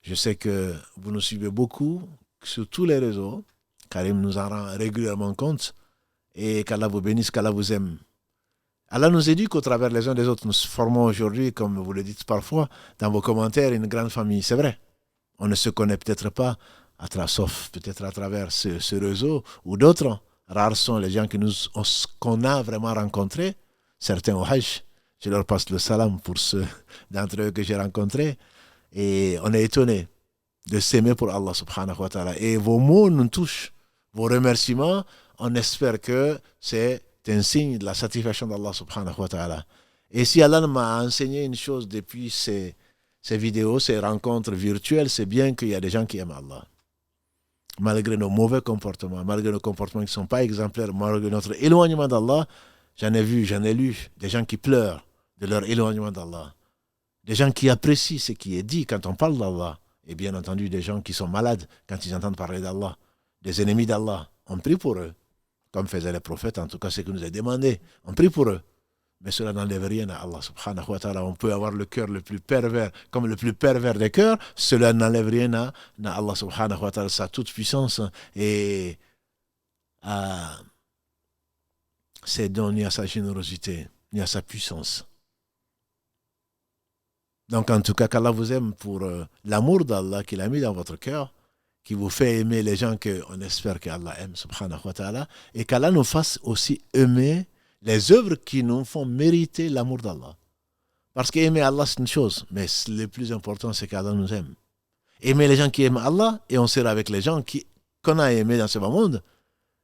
Je sais que vous nous suivez beaucoup sur tous les réseaux. Karim nous en rend régulièrement compte. Et qu'Allah vous bénisse, qu'Allah vous aime. Allah nous éduque au travers les uns des autres. Nous formons aujourd'hui, comme vous le dites parfois, dans vos commentaires, une grande famille. C'est vrai. On ne se connaît peut-être pas, sauf peut-être à travers ce réseau ou d'autres. Rares sont les gens qu'on a vraiment rencontrés. Certains au Hajj. Je leur passe le salam pour ceux d'entre eux que j'ai rencontrés. Et on est étonné de s'aimer pour Allah subhanahu wa ta'ala. Et vos mots nous touchent. Vos remerciements, on espère que c'est un signe de la satisfaction d'Allah subhanahu wa ta'ala. Et si Allah m'a enseigné une chose depuis ces vidéos, ces rencontres virtuelles, c'est bien qu'il y a des gens qui aiment Allah. Malgré nos mauvais comportements, malgré nos comportements qui ne sont pas exemplaires, malgré notre éloignement d'Allah, j'en ai vu, j'en ai lu, des gens qui pleurent de leur éloignement d'Allah. Des gens qui apprécient ce qui est dit quand on parle d'Allah. Et bien entendu, des gens qui sont malades quand ils entendent parler d'Allah, des ennemis d'Allah. On prie pour eux, comme faisaient les prophètes, en tout cas, c'est ce que nous a demandé. On prie pour eux. Mais cela n'enlève rien à Allah subhanahu wa ta'ala. On peut avoir le cœur le plus pervers, comme le plus pervers des cœurs, cela n'enlève rien à Allah subhanahu wa ta'ala, sa toute puissance et à ses dons, ni à sa générosité, ni à sa puissance. Donc en tout cas, qu'Allah vous aime pour l'amour d'Allah qu'il a mis dans votre cœur, qui vous fait aimer les gens qu'on espère qu'Allah aime, subhanahu wa ta'ala, et qu'Allah nous fasse aussi aimer les œuvres qui nous font mériter l'amour d'Allah. Parce qu'aimer Allah, c'est une chose, mais le plus important, c'est qu'Allah nous aime. Aimer les gens qui aiment Allah, et on sera avec les gens qu'on a aimés dans ce monde.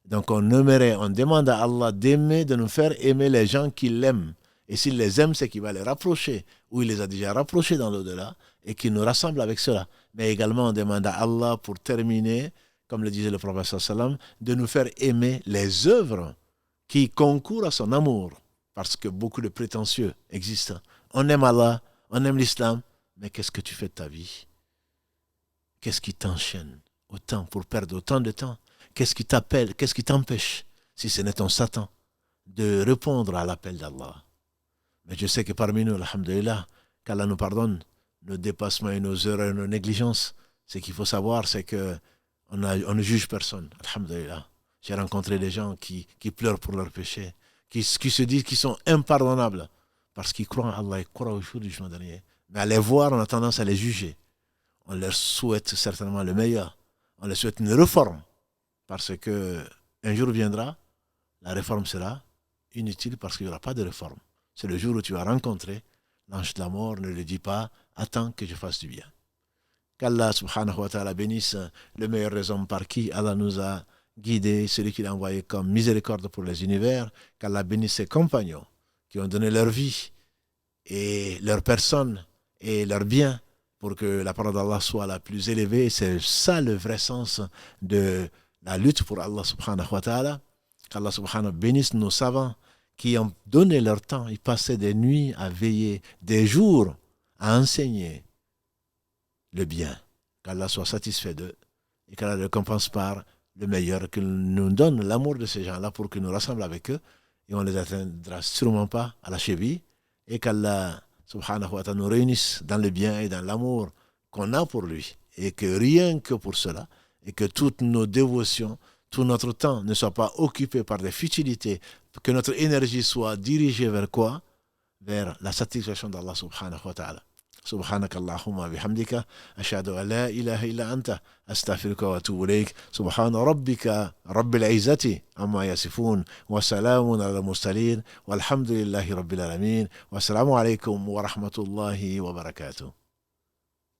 Donc on demande à Allah d'aimer, de nous faire aimer les gens qui l'aiment. Et s'il les aime, c'est qu'il va les rapprocher, ou il les a déjà rapprochés dans l'au-delà, et qu'il nous rassemble avec cela. Mais également, on demande à Allah, pour terminer, comme le disait le prophète sallam, de nous faire aimer les œuvres qui concourent à son amour. Parce que beaucoup de prétentieux existent. On aime Allah, on aime l'islam, mais qu'est-ce que tu fais de ta vie? Qu'est-ce qui t'enchaîne autant pour perdre autant de temps? Qu'est-ce qui t'appelle, qu'est-ce qui t'empêche, si ce n'est ton Satan, de répondre à l'appel d'Allah? Mais je sais que parmi nous, alhamdulillah, qu'Allah nous pardonne nos dépassements et nos erreurs et nos négligences. Ce qu'il faut savoir, c'est qu'on ne juge personne, alhamdulillah. J'ai rencontré des gens qui pleurent pour leurs péchés, qui se disent qu'ils sont impardonnables, parce qu'ils croient en Allah, ils croient au jour du jugement dernier. Mais à les voir, on a tendance à les juger. On leur souhaite certainement le meilleur. On leur souhaite une réforme. Parce qu'un jour viendra, la réforme sera inutile parce qu'il n'y aura pas de réforme. C'est le jour où tu vas rencontrer l'ange de la mort, ne le dis pas, attends que je fasse du bien. Qu'Allah subhanahu wa ta'ala bénisse le meilleur des hommes par qui Allah nous a guidés, celui qu'il a envoyé comme miséricorde pour les univers, qu'Allah bénisse ses compagnons qui ont donné leur vie et leur personne et leur bien pour que la parole d'Allah soit la plus élevée. C'est ça le vrai sens de la lutte pour Allah subhanahu wa ta'ala. Qu'Allah subhanahu bénisse nos savants qui ont donné leur temps, ils passaient des nuits à veiller, des jours à enseigner le bien. Qu'Allah soit satisfait d'eux et qu'Allah les récompense par le meilleur, qu'il nous donne l'amour de ces gens-là pour qu'ils nous rassemblent avec eux et on ne les atteindra sûrement pas à la cheville et qu'Allah subhanahu wa ta'ala nous réunisse dans le bien et dans l'amour qu'on a pour lui et que rien que pour cela et que toutes nos dévotions, tout notre temps ne soit pas occupé par des futilités, que notre énergie soit dirigée vers quoi? Vers la satisfaction d'Allah subhanahu wa ta'ala. سبحانك اللهم وبحمدك أشهد أن لا إله إلا أنت أستغفرك وأتوب إليك سبحان ربك رب العزة عما يصفون وسلام على المرسلين والحمد لله رب العالمين والسلام عليكم ورحمة الله وبركاته.